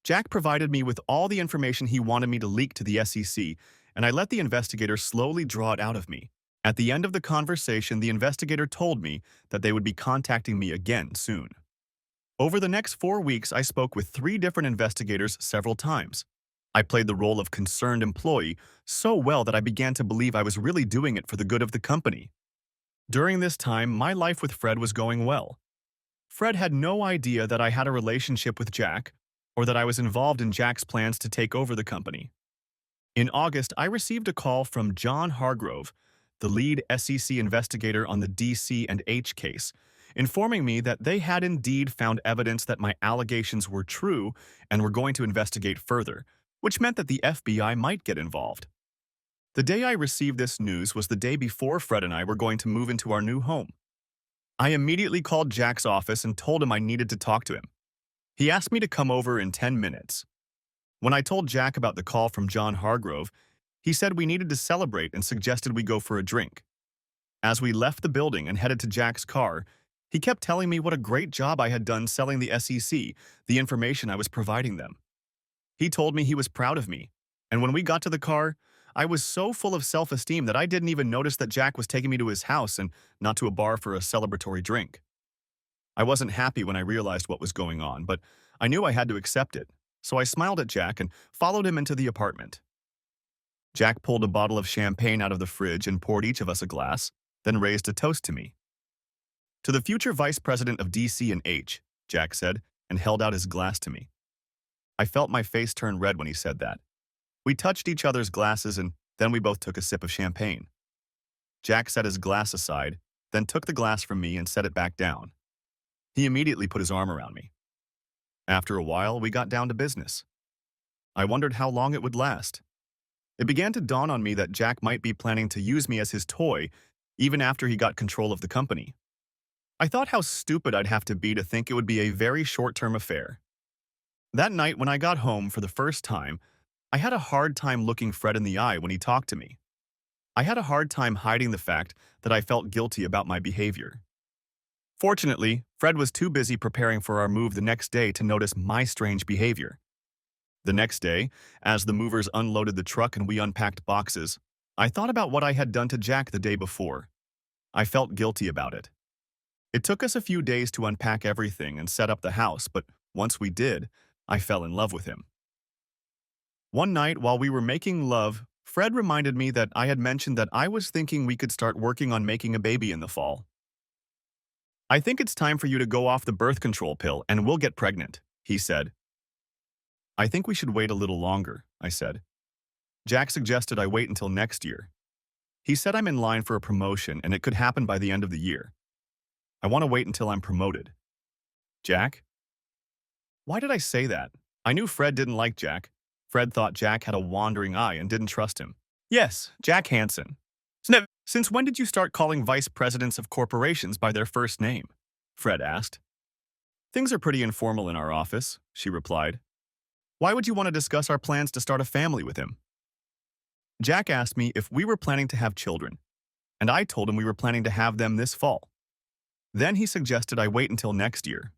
Jack provided me with all the information he wanted me to leak to the SEC, and I let the investigator slowly draw it out of me. At the end of the conversation, the investigator told me that they would be contacting me again soon. Over the next 4 weeks, I spoke with 3 different investigators several times. I played the role of concerned employee so well that I began to believe I was really doing it for the good of the company. During this time, my life with Fred was going well. Fred had no idea that I had a relationship with Jack or that I was involved in Jack's plans to take over the company. In August, I received a call from John Hargrove, the lead SEC investigator on the DC and H case, informing me that they had indeed found evidence that my allegations were true and were going to investigate further, which meant that the FBI might get involved. The day I received this news was the day before Fred and I were going to move into our new home. I immediately called Jack's office and told him I needed to talk to him. He asked me to come over in 10 minutes. When I told Jack about the call from John Hargrove, he said we needed to celebrate and suggested we go for a drink. As we left the building and headed to Jack's car, he kept telling me what a great job I had done selling the SEC, the information I was providing them. He told me he was proud of me, and when we got to the car, I was so full of self-esteem that I didn't even notice that Jack was taking me to his house and not to a bar for a celebratory drink. I wasn't happy when I realized what was going on, but I knew I had to accept it, so I smiled at Jack and followed him into the apartment. Jack pulled a bottle of champagne out of the fridge and poured each of us a glass, then raised a toast to me. "To the future vice president of DC and H," Jack said, and held out his glass to me. I felt my face turn red when he said that. We touched each other's glasses and then we both took a sip of champagne. Jack set his glass aside, then took the glass from me and set it back down. He immediately put his arm around me. After a while, we got down to business. I wondered how long it would last. It began to dawn on me that Jack might be planning to use me as his toy even after he got control of the company. I thought how stupid I'd have to be to think it would be a very short-term affair. That night when I got home for the first time, I had a hard time looking Fred in the eye when he talked to me. I had a hard time hiding the fact that I felt guilty about my behavior. Fortunately, Fred was too busy preparing for our move the next day to notice my strange behavior. The next day, as the movers unloaded the truck and we unpacked boxes, I thought about what I had done to Jack the day before. I felt guilty about it. It took us a few days to unpack everything and set up the house, but once we did, I fell in love with him. One night while we were making love, Fred reminded me that I had mentioned that I was thinking we could start working on making a baby in the fall. I think it's time for you to go off the birth control pill and we'll get pregnant, he said. I think we should wait a little longer, I said. Jack suggested I wait until next year. He said I'm in line for a promotion and it could happen by the end of the year. I want to wait until I'm promoted. Jack? Why did I say that? I knew Fred didn't like Jack. Fred thought Jack had a wandering eye and didn't trust him. Yes, Jack Hansen. Since when did you start calling vice presidents of corporations by their first name? Fred asked. Things are pretty informal in our office, she replied. Why would you want to discuss our plans to start a family with him? Jack asked me if we were planning to have children, and I told him we were planning to have them this fall. Then he suggested I wait until next year.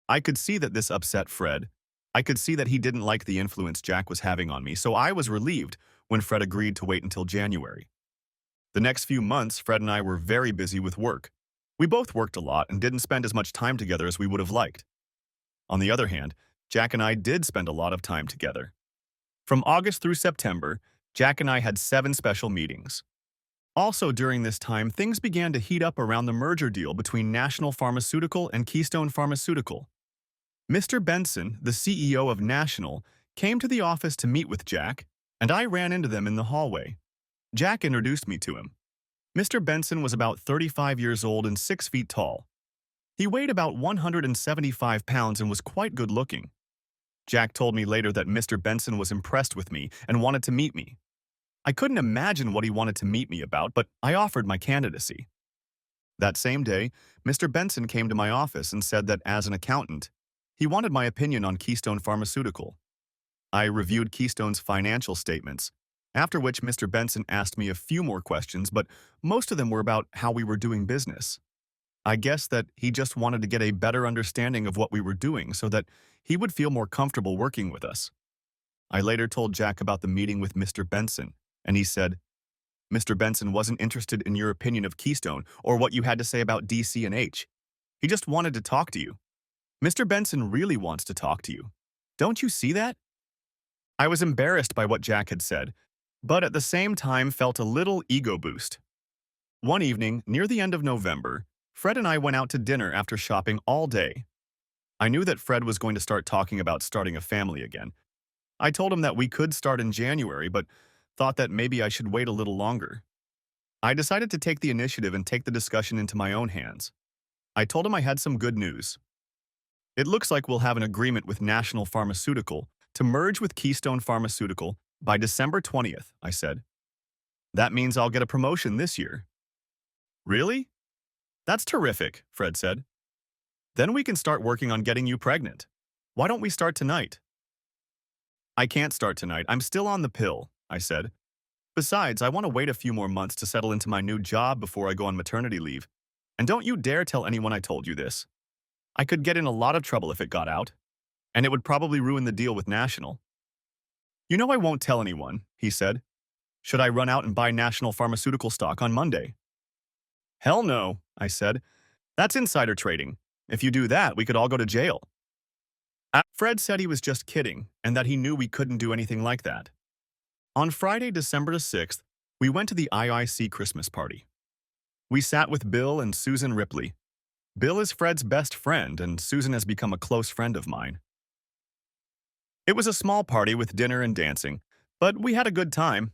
I could see that this upset Fred. I could see that he didn't like the influence Jack was having on me, so I was relieved when Fred agreed to wait until January. The next few months, Fred and I were very busy with work. We both worked a lot and didn't spend as much time together as we would have liked. On the other hand, Jack and I did spend a lot of time together. From August through September, Jack and I had 7 special meetings. Also during this time, things began to heat up around the merger deal between National Pharmaceutical and Keystone Pharmaceutical. Mr. Benson, the CEO of National, came to the office to meet with Jack, and I ran into them in the hallway. Jack introduced me to him. Mr. Benson was about 35 years old and 6 feet tall. He weighed about 175 pounds and was quite good-looking. Jack told me later that Mr. Benson was impressed with me and wanted to meet me. I couldn't imagine what he wanted to meet me about, but I offered my candidacy. That same day, Mr. Benson came to my office and said that as an accountant, he wanted my opinion on Keystone Pharmaceutical. I reviewed Keystone's financial statements, after which Mr. Benson asked me a few more questions, but most of them were about how we were doing business. I guess that he just wanted to get a better understanding of what we were doing so that he would feel more comfortable working with us. I later told Jack about the meeting with Mr. Benson, and he said, Mr. Benson wasn't interested in your opinion of Keystone or what you had to say about DC&H. He just wanted to talk to you. Mr. Benson really wants to talk to you. Don't you see that? I was embarrassed by what Jack had said, but at the same time felt a little ego boost. One evening, near the end of November, Fred and I went out to dinner after shopping all day. I knew that Fred was going to start talking about starting a family again. I told him that we could start in January, but thought that maybe I should wait a little longer. I decided to take the initiative and take the discussion into my own hands. I told him I had some good news. It looks like we'll have an agreement with National Pharmaceutical to merge with Keystone Pharmaceutical by December 20th, I said. That means I'll get a promotion this year. Really? That's terrific, Fred said. Then we can start working on getting you pregnant. Why don't we start tonight? I can't start tonight. I'm still on the pill, I said. Besides, I want to wait a few more months to settle into my new job before I go on maternity leave. And don't you dare tell anyone I told you this. I could get in a lot of trouble if it got out, and it would probably ruin the deal with National. You know I won't tell anyone, he said. Should I run out and buy National Pharmaceutical stock on Monday? Hell no, I said. That's insider trading. If you do that, we could all go to jail. Fred said he was just kidding and that he knew we couldn't do anything like that. On Friday, December 6th, we went to the IIC Christmas party. We sat with Bill and Susan Ripley. Bill is Fred's best friend, and Susan has become a close friend of mine. It was a small party with dinner and dancing, but we had a good time.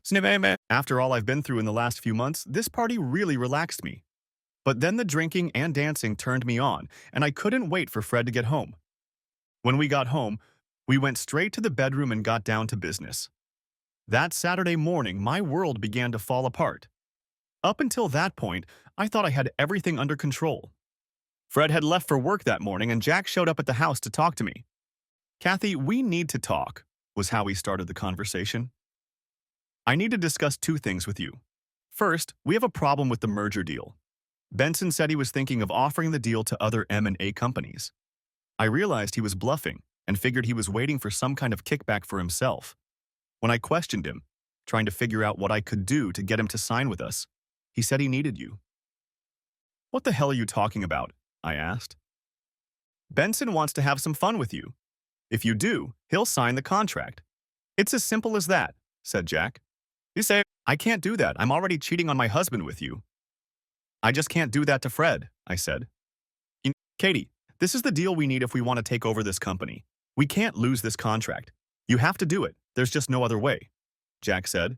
After all I've been through in the last few months, this party really relaxed me. But then the drinking and dancing turned me on, and I couldn't wait for Fred to get home. When we got home, we went straight to the bedroom and got down to business. That Saturday morning, my world began to fall apart. Up until that point, I thought I had everything under control. Fred had left for work that morning, and Jack showed up at the house to talk to me. Kathy, we need to talk, was how we started the conversation. I need to discuss 2 things with you. First, we have a problem with the merger deal. Benson said he was thinking of offering the deal to other M&A companies. I realized he was bluffing and figured he was waiting for some kind of kickback for himself. When I questioned him, trying to figure out what I could do to get him to sign with us, he said he needed you. What the hell are you talking about? I asked. Benson wants to have some fun with you. If you do, he'll sign the contract. It's as simple as that, said Jack. You say, I can't do that. I'm already cheating on my husband with you. I just can't do that to Fred, I said. Katie, this is the deal we need if we want to take over this company. We can't lose this contract. You have to do it. There's just no other way, Jack said.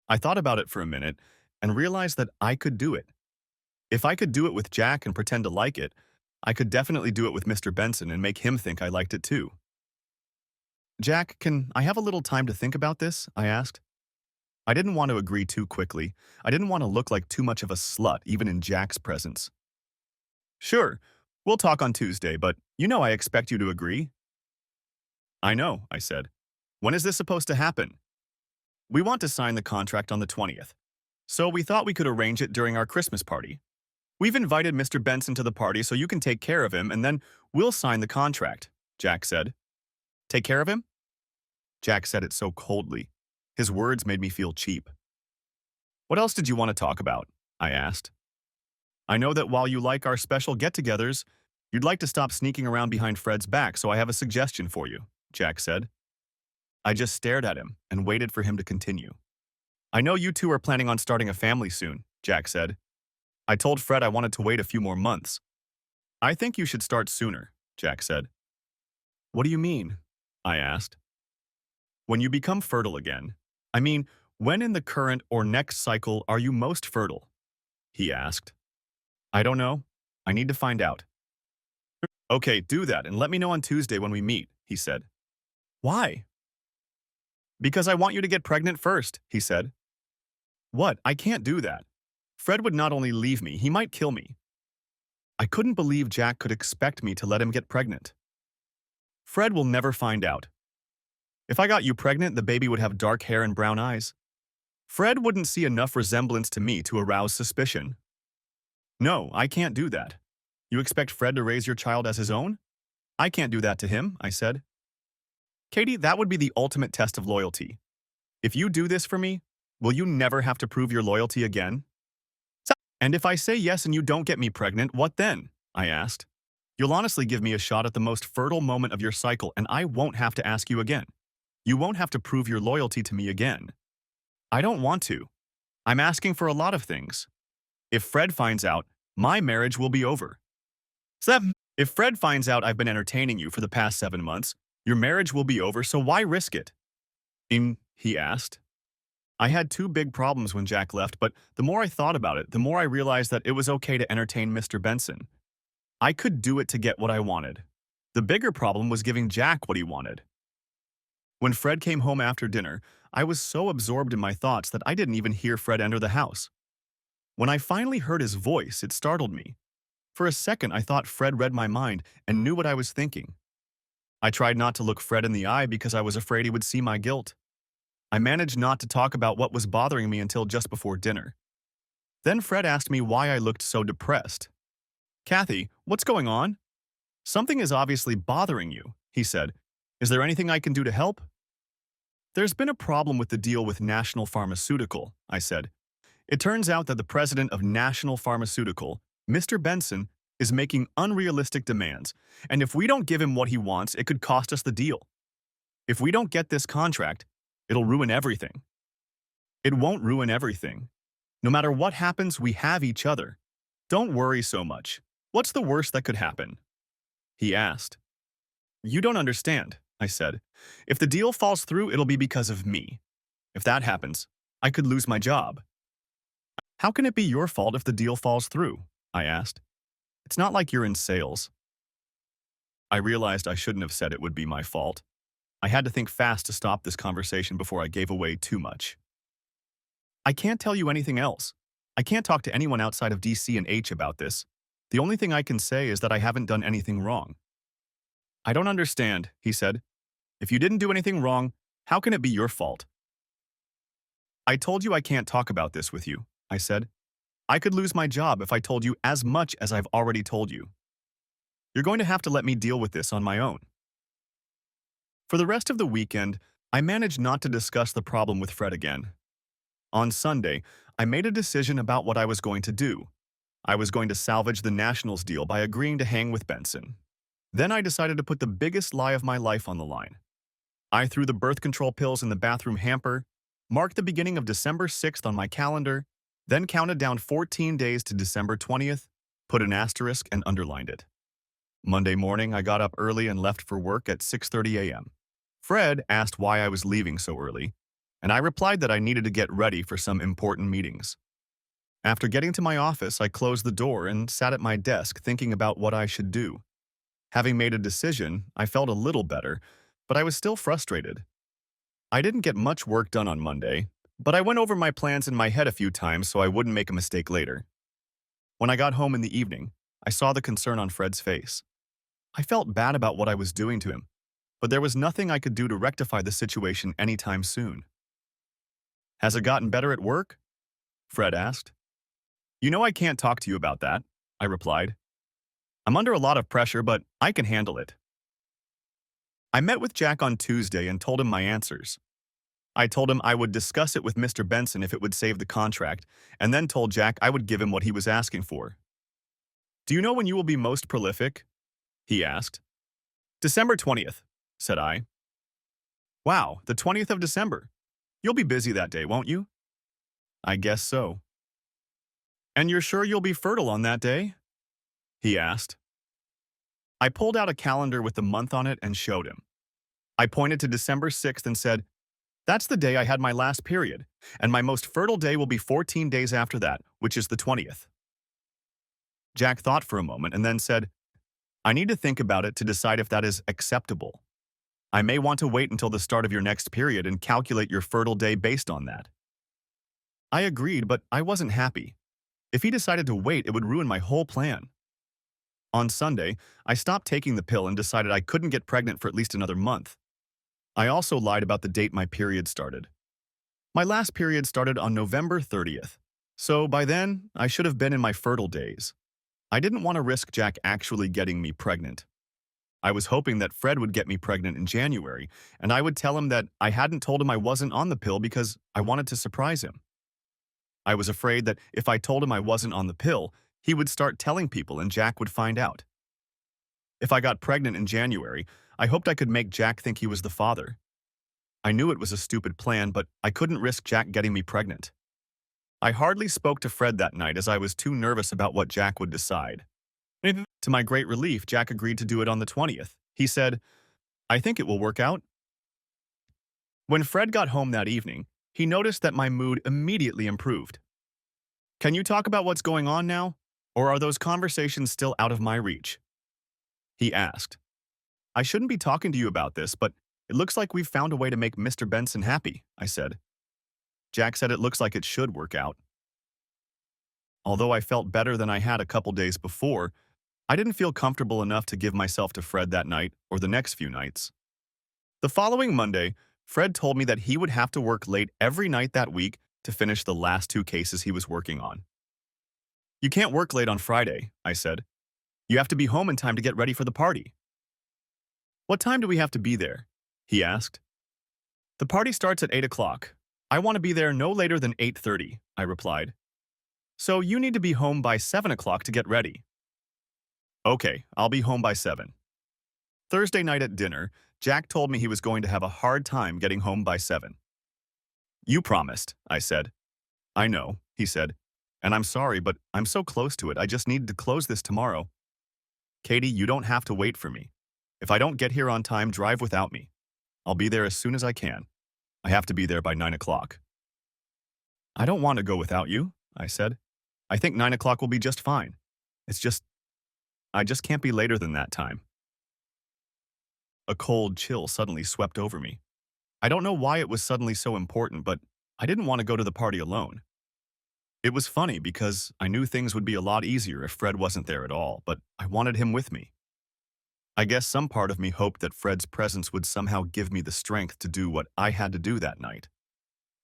I thought about it for a minute and realized that I could do it. If I could do it with Jack and pretend to like it, I could definitely do it with Mr. Benson and make him think I liked it too. Jack, can I have a little time to think about this? I asked. I didn't want to agree too quickly. I didn't want to look like too much of a slut, even in Jack's presence. Sure, we'll talk on Tuesday, but you know I expect you to agree. I know, I said. When is this supposed to happen? We want to sign the contract on the 20th, so we thought we could arrange it during our Christmas party. We've invited Mr. Benson to the party so you can take care of him and then we'll sign the contract, Jack said. Take care of him? Jack said it so coldly. His words made me feel cheap. What else did you want to talk about? I asked. I know that while you like our special get-togethers, you'd like to stop sneaking around behind Fred's back, so I have a suggestion for you, Jack said. I just stared at him and waited for him to continue. I know you two are planning on starting a family soon, Jack said. I told Fred I wanted to wait a few more months. I think you should start sooner, Jack said. What do you mean? I asked. When you become fertile again. I mean, when in the current or next cycle are you most fertile? He asked. I don't know. I need to find out. Okay, do that and let me know on Tuesday when we meet, he said. Why? Because I want you to get pregnant first, he said. What? I can't do that. Fred would not only leave me, he might kill me. I couldn't believe Jack could expect me to let him get pregnant. Fred will never find out. If I got you pregnant, the baby would have dark hair and brown eyes. Fred wouldn't see enough resemblance to me to arouse suspicion. No, I can't do that. You expect Fred to raise your child as his own? I can't do that to him, I said. Katie, that would be the ultimate test of loyalty. If you do this for me, will you never have to prove your loyalty again? And if I say yes and you don't get me pregnant, what then? I asked. You'll honestly give me a shot at the most fertile moment of your cycle and I won't have to ask you again. You won't have to prove your loyalty to me again. I don't want to. I'm asking for a lot of things. If Fred finds out, my marriage will be over. 7. If Fred finds out I've been entertaining you for the past 7 months, your marriage will be over, so why risk it? He asked. I had 2 big problems when Jack left, but the more I thought about it, the more I realized that it was okay to entertain Mr. Benson. I could do it to get what I wanted. The bigger problem was giving Jack what he wanted. When Fred came home after dinner, I was so absorbed in my thoughts that I didn't even hear Fred enter the house. When I finally heard his voice, it startled me. For a second, I thought Fred read my mind and knew what I was thinking. I tried not to look Fred in the eye because I was afraid he would see my guilt. I managed not to talk about what was bothering me until just before dinner. Then Fred asked me why I looked so depressed. Kathy, what's going on? Something is obviously bothering you, he said. Is there anything I can do to help? There's been a problem with the deal with National Pharmaceutical, I said. It turns out that the president of National Pharmaceutical, Mr. Benson, is making unrealistic demands, and if we don't give him what he wants, it could cost us the deal. If we don't get this contract, it'll ruin everything. It won't ruin everything. No matter what happens, we have each other. Don't worry so much. What's the worst that could happen? He asked. You don't understand, I said. If the deal falls through, it'll be because of me. If that happens, I could lose my job. How can it be your fault if the deal falls through? I asked. It's not like you're in sales. I realized I shouldn't have said it would be my fault. I had to think fast to stop this conversation before I gave away too much. I can't tell you anything else. I can't talk to anyone outside of DC and H about this. The only thing I can say is that I haven't done anything wrong. I don't understand, he said. If you didn't do anything wrong, how can it be your fault? I told you I can't talk about this with you, I said. I could lose my job if I told you as much as I've already told you. You're going to have to let me deal with this on my own. For the rest of the weekend, I managed not to discuss the problem with Fred again. On Sunday, I made a decision about what I was going to do. I was going to salvage the Nationals deal by agreeing to hang with Benson. Then I decided to put the biggest lie of my life on the line. I threw the birth control pills in the bathroom hamper, marked the beginning of December 6th on my calendar, then counted down 14 days to December 20th, put an asterisk and underlined it. Monday morning, I got up early and left for work at 6:30 a.m. Fred asked why I was leaving so early, and I replied that I needed to get ready for some important meetings. After getting to my office, I closed the door and sat at my desk thinking about what I should do. Having made a decision, I felt a little better, but I was still frustrated. I didn't get much work done on Monday, but I went over my plans in my head a few times so I wouldn't make a mistake later. When I got home in the evening, I saw the concern on Fred's face. I felt bad about what I was doing to him, but there was nothing I could do to rectify the situation anytime soon. "Has it gotten better at work?" Fred asked. "You know I can't talk to you about that," I replied. "I'm under a lot of pressure, but I can handle it." I met with Jack on Tuesday and told him my answers. I told him I would discuss it with Mr. Benson if it would save the contract, and then told Jack I would give him what he was asking for. "Do you know when you will be most prolific?" he asked. "December 20th, said I. "Wow, the 20th of December. You'll be busy that day, won't you?" "I guess so." "And you're sure you'll be fertile on that day?" he asked. I pulled out a calendar with the month on it and showed him. I pointed to December 6th and said, "That's the day I had my last period, and my most fertile day will be 14 days after that, which is the 20th. Jack thought for a moment and then said, "I need to think about it to decide if that is acceptable. I may want to wait until the start of your next period and calculate your fertile day based on that." I agreed, but I wasn't happy. If he decided to wait, it would ruin my whole plan. On Sunday, I stopped taking the pill and decided I couldn't get pregnant for at least another month. I also lied about the date my period started. My last period started on November 30th, so by then, I should have been in my fertile days. I didn't want to risk Jack actually getting me pregnant. I was hoping that Fred would get me pregnant in January, and I would tell him that I hadn't told him I wasn't on the pill because I wanted to surprise him. I was afraid that if I told him I wasn't on the pill, he would start telling people and Jack would find out. If I got pregnant in January, I hoped I could make Jack think he was the father. I knew it was a stupid plan, but I couldn't risk Jack getting me pregnant. I hardly spoke to Fred that night as I was too nervous about what Jack would decide. To my great relief, Jack agreed to do it on the 20th. He said, "I think it will work out." When Fred got home that evening, he noticed that my mood immediately improved. "Can you talk about what's going on now? Or are those conversations still out of my reach?" he asked. "I shouldn't be talking to you about this, but it looks like we've found a way to make Mr. Benson happy," I said. Jack said it looks like it should work out. Although I felt better than I had a couple days before, I didn't feel comfortable enough to give myself to Fred that night or the next few nights. The following Monday, Fred told me that he would have to work late every night that week to finish the last two cases he was working on. "You can't work late on Friday," I said. "You have to be home in time to get ready for the party." "What time do we have to be there?" he asked. "The party starts at 8 o'clock. I want to be there no later than 8:30, I replied. "So you need to be home by 7 o'clock to get ready." "Okay, I'll be home by 7. Thursday night at dinner, Jack told me he was going to have a hard time getting home by 7. "You promised," I said. "I know," he said. "And I'm sorry, but I'm so close to it, I just need to close this tomorrow." "Katie, you don't have to wait for me. If I don't get here on time, drive without me. I'll be there as soon as I can. I have to be there by 9 o'clock. "I don't want to go without you," I said. "I think 9 o'clock will be just fine. I just can't be later than that time." A cold chill suddenly swept over me. I don't know why it was suddenly so important, but I didn't want to go to the party alone. It was funny because I knew things would be a lot easier if Fred wasn't there at all, but I wanted him with me. I guess some part of me hoped that Fred's presence would somehow give me the strength to do what I had to do that night.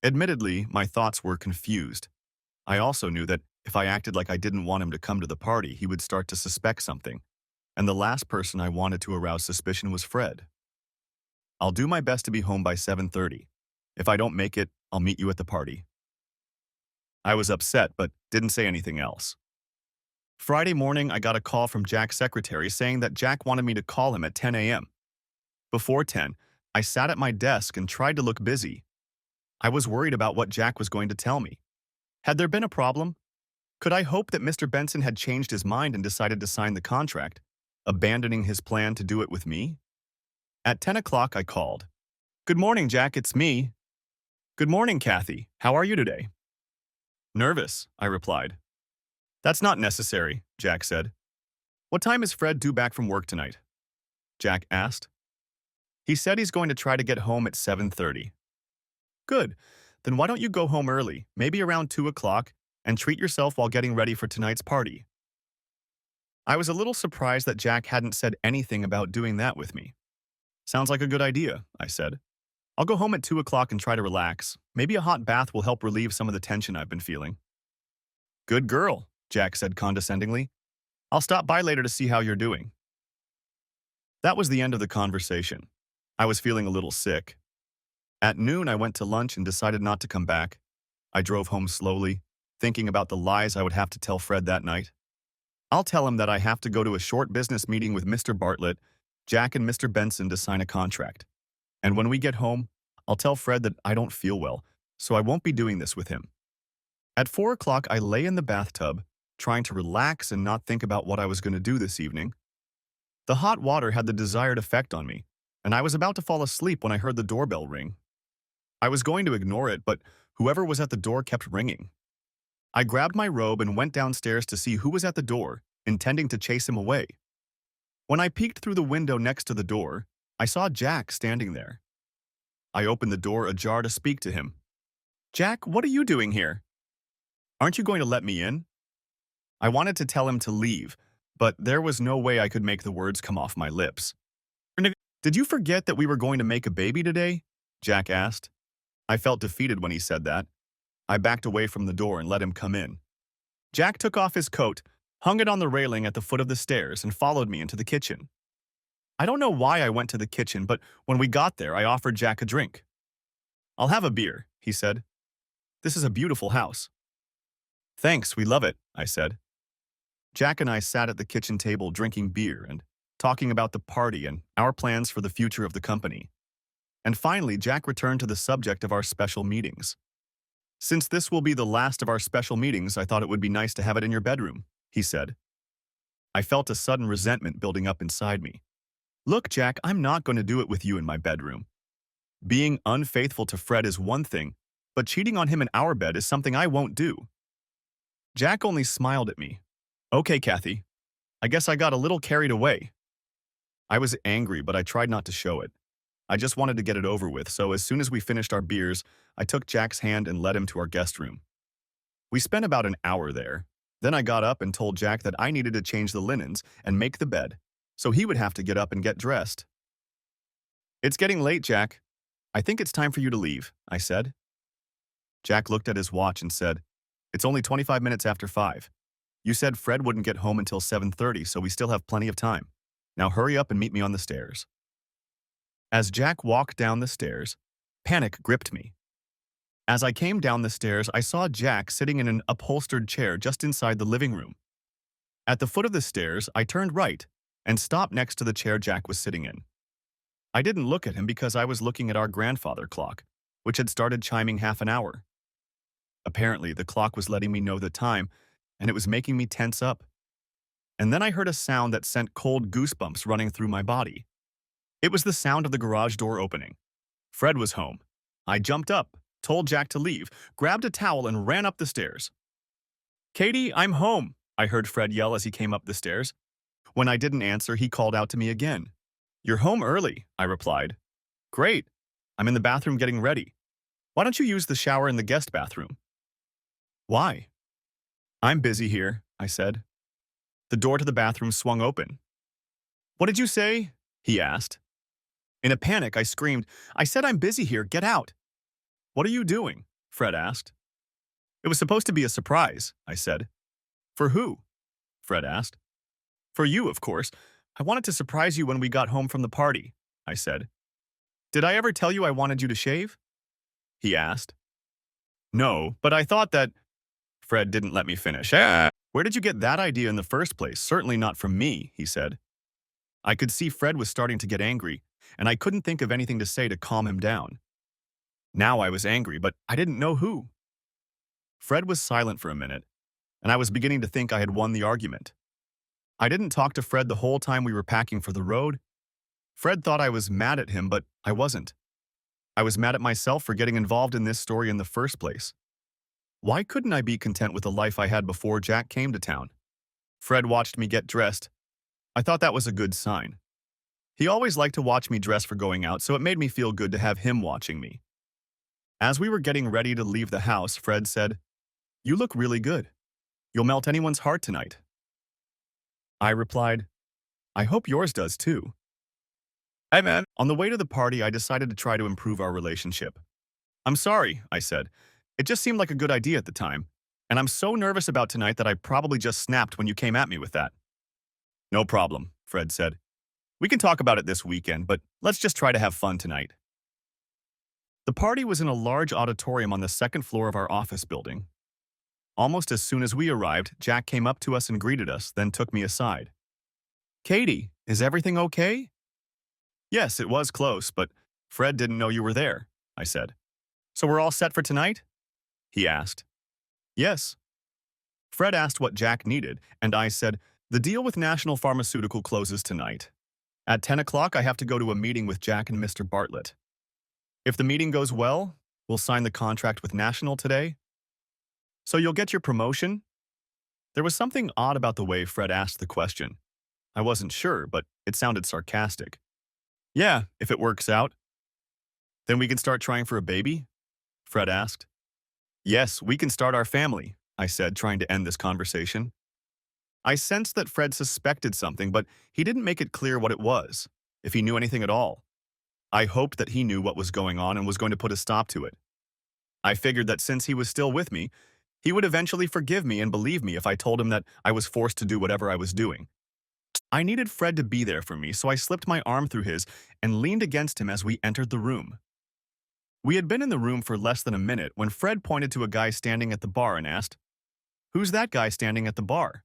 Admittedly, my thoughts were confused. I also knew that if I acted like I didn't want him to come to the party, he would start to suspect something, and the last person I wanted to arouse suspicion was Fred. "I'll do my best to be home by 7:30. If I don't make it, I'll meet you at the party." I was upset, but didn't say anything else. Friday morning, I got a call from Jack's secretary saying that Jack wanted me to call him at 10 a.m. Before 10, I sat at my desk and tried to look busy. I was worried about what Jack was going to tell me. Had there been a problem? Could I hope that Mr. Benson had changed his mind and decided to sign the contract, abandoning his plan to do it with me? At 10 o'clock, I called. Good morning, Jack, it's me. Good morning, Kathy. How are you today? Nervous, I replied. That's not necessary, Jack said. What time is Fred due back from work tonight? Jack asked. He said he's going to try to get home at 7:30. Good. Then why don't you go home early, maybe around 2 o'clock, and treat yourself while getting ready for tonight's party? I was a little surprised that Jack hadn't said anything about doing that with me. Sounds like a good idea, I said. I'll go home at 2 o'clock and try to relax. Maybe a hot bath will help relieve some of the tension I've been feeling. Good girl, Jack said condescendingly. I'll stop by later to see how you're doing. That was the end of the conversation. I was feeling a little sick. At noon, I went to lunch and decided not to come back. I drove home slowly, thinking about the lies I would have to tell Fred that night. I'll tell him that I have to go to a short business meeting with Mr. Bartlett, Jack, and Mr. Benson to sign a contract. And when we get home, I'll tell Fred that I don't feel well, so I won't be doing this with him. At 4 o'clock, I lay in the bathtub, trying to relax and not think about what I was going to do this evening. The hot water had the desired effect on me, and I was about to fall asleep when I heard the doorbell ring. I was going to ignore it, but whoever was at the door kept ringing. I grabbed my robe and went downstairs to see who was at the door, intending to chase him away. When I peeked through the window next to the door, I saw Jack standing there. I opened the door ajar to speak to him. Jack, what are you doing here? Aren't you going to let me in? I wanted to tell him to leave, but there was no way I could make the words come off my lips. Did you forget that we were going to make a baby today? Jack asked. I felt defeated when he said that. I backed away from the door and let him come in. Jack took off his coat, hung it on the railing at the foot of the stairs, and followed me into the kitchen. I don't know why I went to the kitchen, but when we got there, I offered Jack a drink. I'll have a beer, he said. This is a beautiful house. Thanks, we love it, I said. Jack and I sat at the kitchen table drinking beer and talking about the party and our plans for the future of the company. And finally, Jack returned to the subject of our special meetings. Since this will be the last of our special meetings, I thought it would be nice to have it in your bedroom, he said. I felt a sudden resentment building up inside me. Look, Jack, I'm not going to do it with you in my bedroom. Being unfaithful to Fred is one thing, but cheating on him in our bed is something I won't do. Jack only smiled at me. Okay, Kathy. I guess I got a little carried away. I was angry, but I tried not to show it. I just wanted to get it over with, so as soon as we finished our beers, I took Jack's hand and led him to our guest room. We spent about an hour there. Then I got up and told Jack that I needed to change the linens and make the bed, so he would have to get up and get dressed. It's getting late, Jack. I think it's time for you to leave, I said. Jack looked at his watch and said, It's only 25 minutes after 5. You said Fred wouldn't get home until 7:30, so we still have plenty of time. Now hurry up and meet me on the stairs. As Jack walked down the stairs, panic gripped me. As I came down the stairs, I saw Jack sitting in an upholstered chair just inside the living room. At the foot of the stairs, I turned right and stopped next to the chair Jack was sitting in. I didn't look at him because I was looking at our grandfather clock, which had started chiming half an hour. Apparently, the clock was letting me know the time, and it was making me tense up. And then I heard a sound that sent cold goosebumps running through my body. It was the sound of the garage door opening. Fred was home. I jumped up, told Jack to leave, grabbed a towel, and ran up the stairs. Katie, I'm home, I heard Fred yell as he came up the stairs. When I didn't answer, he called out to me again. You're home early, I replied. Great. I'm in the bathroom getting ready. Why don't you use the shower in the guest bathroom? Why? I'm busy here, I said. The door to the bathroom swung open. What did you say? He asked. In a panic, I screamed, I said I'm busy here, get out. What are you doing? Fred asked. It was supposed to be a surprise, I said. For who? Fred asked. For you, of course. I wanted to surprise you when we got home from the party, I said. Did I ever tell you I wanted you to shave? He asked. No, but I thought that… Fred didn't let me finish. Where did you get that idea in the first place? Certainly not from me, he said. I could see Fred was starting to get angry, and I couldn't think of anything to say to calm him down. Now I was angry, but I didn't know who. Fred was silent for a minute, and I was beginning to think I had won the argument. I didn't talk to Fred the whole time we were packing for the road. Fred thought I was mad at him, but I wasn't. I was mad at myself for getting involved in this story in the first place. Why couldn't I be content with the life I had before Jack came to town? Fred watched me get dressed. I thought that was a good sign. He always liked to watch me dress for going out, so it made me feel good to have him watching me. As we were getting ready to leave the house, Fred said, "You look really good. You'll melt anyone's heart tonight." I replied, "I hope yours does too." Hey man. On the way to the party, I decided to try to improve our relationship. "I'm sorry," I said. "It just seemed like a good idea at the time. And I'm so nervous about tonight that I probably just snapped when you came at me with that." "No problem," Fred said. "We can talk about it this weekend, but let's just try to have fun tonight." The party was in a large auditorium on the second floor of our office building. Almost as soon as we arrived, Jack came up to us and greeted us, then took me aside. "Katie, is everything okay?" "Yes, it was close, but Fred didn't know you were there," I said. "So we're all set for tonight?" he asked. "Yes." Fred asked what Jack needed, and I said, "The deal with National Pharmaceutical closes tonight. At 10 o'clock, I have to go to a meeting with Jack and Mr. Bartlett. If the meeting goes well, we'll sign the contract with National today. So you'll get your promotion?" There was something odd about the way Fred asked the question. I wasn't sure, but it sounded sarcastic. "Yeah, if it works out." "Then we can start trying for a baby?" Fred asked. "Yes, we can start our family," I said, trying to end this conversation. I sensed that Fred suspected something, but he didn't make it clear what it was, if he knew anything at all. I hoped that he knew what was going on and was going to put a stop to it. I figured that since he was still with me, he would eventually forgive me and believe me if I told him that I was forced to do whatever I was doing. I needed Fred to be there for me, so I slipped my arm through his and leaned against him as we entered the room. We had been in the room for less than a minute when Fred pointed to a guy standing at the bar and asked, "Who's that guy standing at the bar?"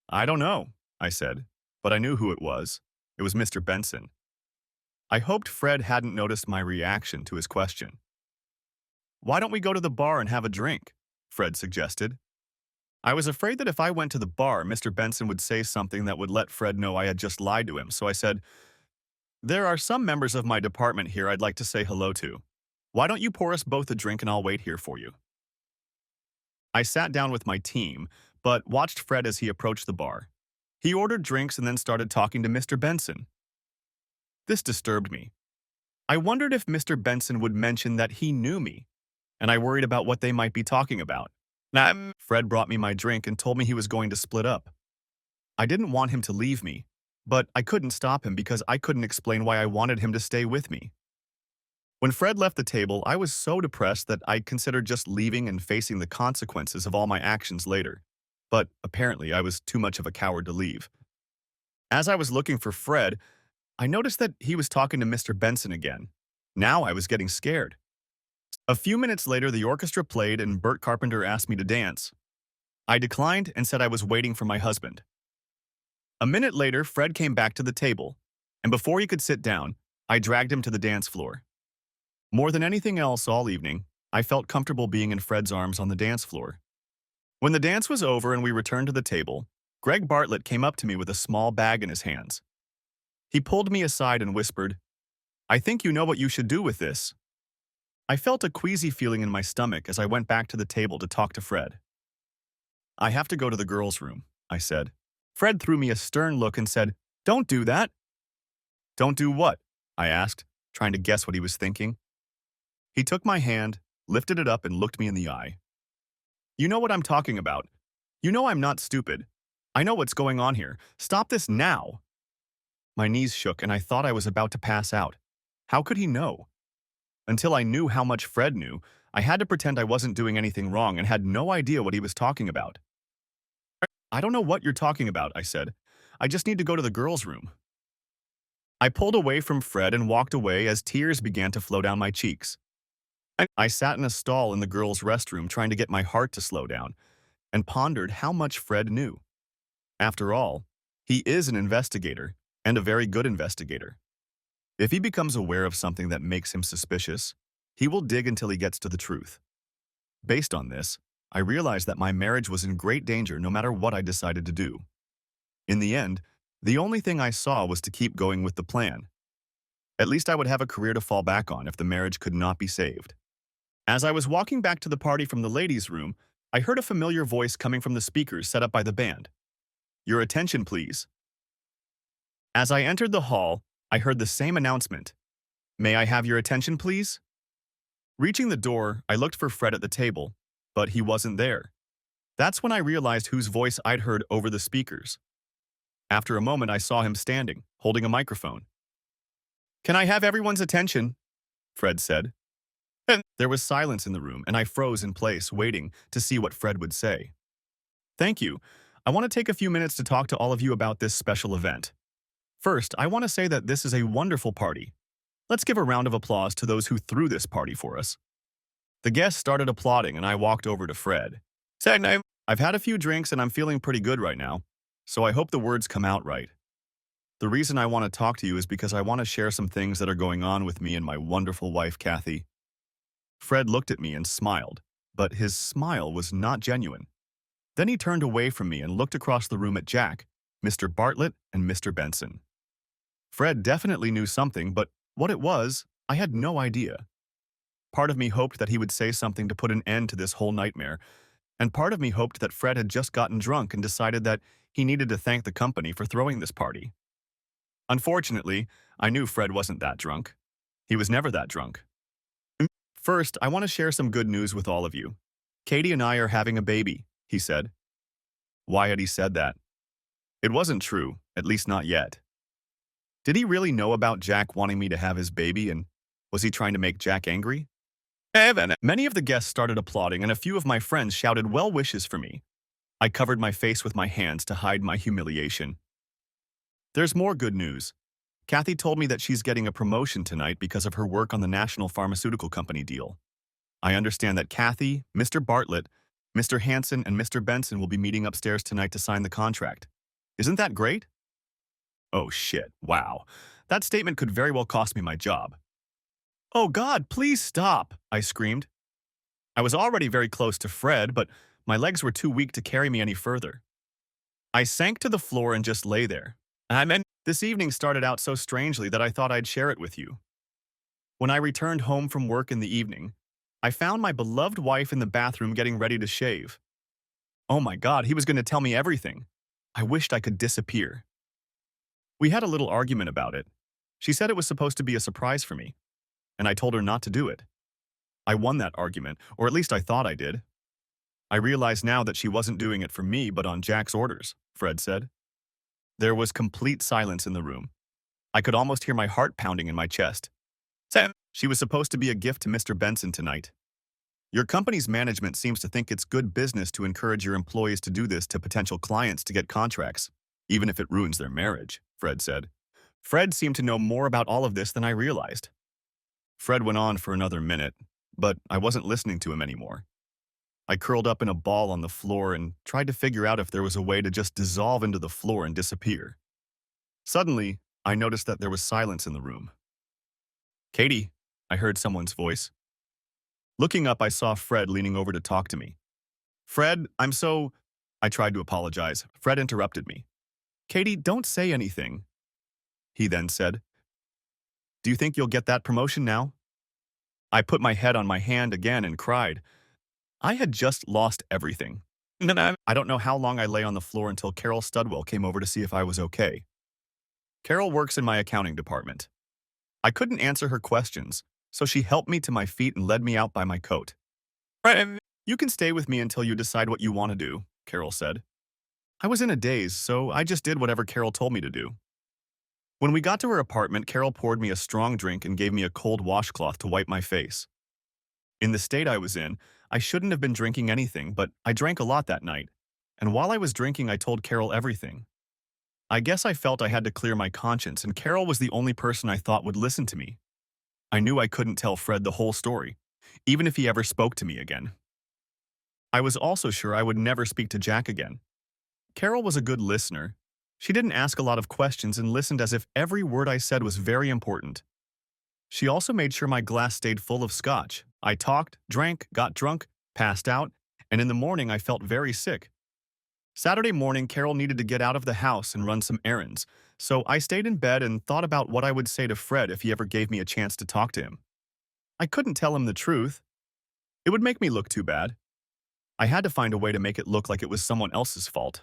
"I don't know," I said, but I knew who it was. It was Mr. Benson. I hoped Fred hadn't noticed my reaction to his question. "Why don't we go to the bar and have a drink?" Fred suggested. I was afraid that if I went to the bar, Mr. Benson would say something that would let Fred know I had just lied to him, so I said, "There are some members of my department here I'd like to say hello to. Why don't you pour us both a drink and I'll wait here for you?" I sat down with my team, but watched Fred as he approached the bar. He ordered drinks and then started talking to Mr. Benson. This disturbed me. I wondered if Mr. Benson would mention that he knew me, and I worried about what they might be talking about. Now, Fred brought me my drink and told me he was going to split up. I didn't want him to leave me, but I couldn't stop him because I couldn't explain why I wanted him to stay with me. When Fred left the table, I was so depressed that I considered just leaving and facing the consequences of all my actions later. But apparently, I was too much of a coward to leave. As I was looking for Fred, I noticed that he was talking to Mr. Benson again. Now I was getting scared. A few minutes later, the orchestra played and Bert Carpenter asked me to dance. I declined and said I was waiting for my husband. A minute later, Fred came back to the table, and before he could sit down, I dragged him to the dance floor. More than anything else all evening, I felt comfortable being in Fred's arms on the dance floor. When the dance was over and we returned to the table, Greg Bartlett came up to me with a small bag in his hands. He pulled me aside and whispered, "I think you know what you should do with this." I felt a queasy feeling in my stomach as I went back to the table to talk to Fred. "I have to go to the girls' room," I said. Fred threw me a stern look and said, "Don't do that." "Don't do what?" I asked, trying to guess what he was thinking. He took my hand, lifted it up, and looked me in the eye. "You know what I'm talking about. You know I'm not stupid. I know what's going on here. Stop this now." My knees shook and I thought I was about to pass out. How could he know? Until I knew how much Fred knew, I had to pretend I wasn't doing anything wrong and had no idea what he was talking about. "I don't know what you're talking about," I said. "I just need to go to the girls' room." I pulled away from Fred and walked away as tears began to flow down my cheeks. I sat in a stall in the girls' restroom trying to get my heart to slow down and pondered how much Fred knew. After all, he is an investigator and a very good investigator. If he becomes aware of something that makes him suspicious, he will dig until he gets to the truth. Based on this, I realized that my marriage was in great danger no matter what I decided to do. In the end, the only thing I saw was to keep going with the plan. At least I would have a career to fall back on if the marriage could not be saved. As I was walking back to the party from the ladies' room, I heard a familiar voice coming from the speakers set up by the band. Your attention, please. As I entered the hall, I heard the same announcement. May I have your attention, please? Reaching the door, I looked for Fred at the table, but he wasn't there. That's when I realized whose voice I'd heard over the speakers. After a moment, I saw him standing, holding a microphone. Can I have everyone's attention? Fred said. And there was silence in the room, and I froze in place, waiting to see what Fred would say. Thank you. I want to take a few minutes to talk to all of you about this special event. First, I want to say that this is a wonderful party. Let's give a round of applause to those who threw this party for us. The guests started applauding, and I walked over to Fred. Said, I've had a few drinks and I'm feeling pretty good right now, so I hope the words come out right. The reason I want to talk to you is because I want to share some things that are going on with me and my wonderful wife, Kathy. Fred looked at me and smiled, but his smile was not genuine. Then he turned away from me and looked across the room at Jack, Mr. Bartlett, and Mr. Benson. Fred definitely knew something, but what it was, I had no idea. Part of me hoped that he would say something to put an end to this whole nightmare, and part of me hoped that Fred had just gotten drunk and decided that he needed to thank the company for throwing this party. Unfortunately, I knew Fred wasn't that drunk. He was never that drunk. First, I want to share some good news with all of you. Katie and I are having a baby, he said. Why had he said that? It wasn't true, at least not yet. Did he really know about Jack wanting me to have his baby, and was he trying to make Jack angry? Evan. Many of the guests started applauding, and a few of my friends shouted well wishes for me. I covered my face with my hands to hide my humiliation. There's more good news. Kathy told me that she's getting a promotion tonight because of her work on the National Pharmaceutical Company deal. I understand that Kathy, Mr. Bartlett, Mr. Hanson, and Mr. Benson will be meeting upstairs tonight to sign the contract. Isn't that great? Oh shit, wow. That statement could very well cost me my job. Oh God, please stop, I screamed. I was already very close to Fred, but my legs were too weak to carry me any further. I sank to the floor and just lay there. This evening started out so strangely that I thought I'd share it with you. When I returned home from work in the evening, I found my beloved wife in the bathroom getting ready to shave. Oh my God, he was going to tell me everything. I wished I could disappear. We had a little argument about it. She said it was supposed to be a surprise for me, and I told her not to do it. I won that argument, or at least I thought I did. I realize now that she wasn't doing it for me but on Jack's orders, Fred said. There was complete silence in the room. I could almost hear my heart pounding in my chest. Sam, she was supposed to be a gift to Mr. Benson tonight. Your company's management seems to think it's good business to encourage your employees to do this to potential clients to get contracts, even if it ruins their marriage, Fred said. Fred seemed to know more about all of this than I realized. Fred went on for another minute, but I wasn't listening to him anymore. I curled up in a ball on the floor and tried to figure out if there was a way to just dissolve into the floor and disappear. Suddenly, I noticed that there was silence in the room. Katie, I heard someone's voice. Looking up, I saw Fred leaning over to talk to me. Fred, I tried to apologize. Fred interrupted me. Katie, don't say anything. He then said, Do you think you'll get that promotion now? I put my head on my hand again and cried. I had just lost everything. I don't know how long I lay on the floor until Carol Studwell came over to see if I was okay. Carol works in my accounting department. I couldn't answer her questions, so she helped me to my feet and led me out by my coat. You can stay with me until you decide what you want to do, Carol said. I was in a daze, so I just did whatever Carol told me to do. When we got to her apartment, Carol poured me a strong drink and gave me a cold washcloth to wipe my face. In the state I was in, I shouldn't have been drinking anything, but I drank a lot that night, and while I was drinking, I told Carol everything. I guess I felt I had to clear my conscience, and Carol was the only person I thought would listen to me. I knew I couldn't tell Fred the whole story, even if he ever spoke to me again. I was also sure I would never speak to Jack again. Carol was a good listener. She didn't ask a lot of questions and listened as if every word I said was very important. She also made sure my glass stayed full of scotch. I talked, drank, got drunk, passed out, and in the morning I felt very sick. Saturday morning, Carol needed to get out of the house and run some errands, so I stayed in bed and thought about what I would say to Fred if he ever gave me a chance to talk to him. I couldn't tell him the truth. It would make me look too bad. I had to find a way to make it look like it was someone else's fault.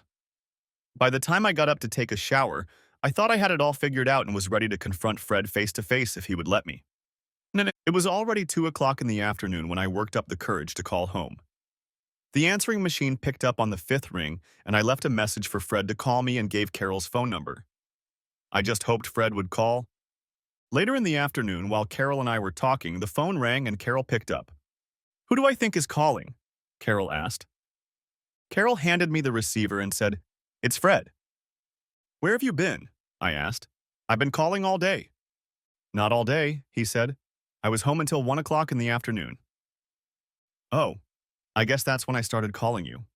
By the time I got up to take a shower, I thought I had it all figured out and was ready to confront Fred face to face if he would let me. It was already 2 o'clock in the afternoon when I worked up the courage to call home. The answering machine picked up on the fifth ring, and I left a message for Fred to call me and gave Carol's phone number. I just hoped Fred would call. Later in the afternoon, while Carol and I were talking, the phone rang and Carol picked up. "Who do I think is calling?" Carol asked. Carol handed me the receiver and said, "It's Fred." "Where have you been?" I asked. "I've been calling all day." "Not all day," he said. "I was home until 1 o'clock in the afternoon." "Oh, I guess that's when I started calling you."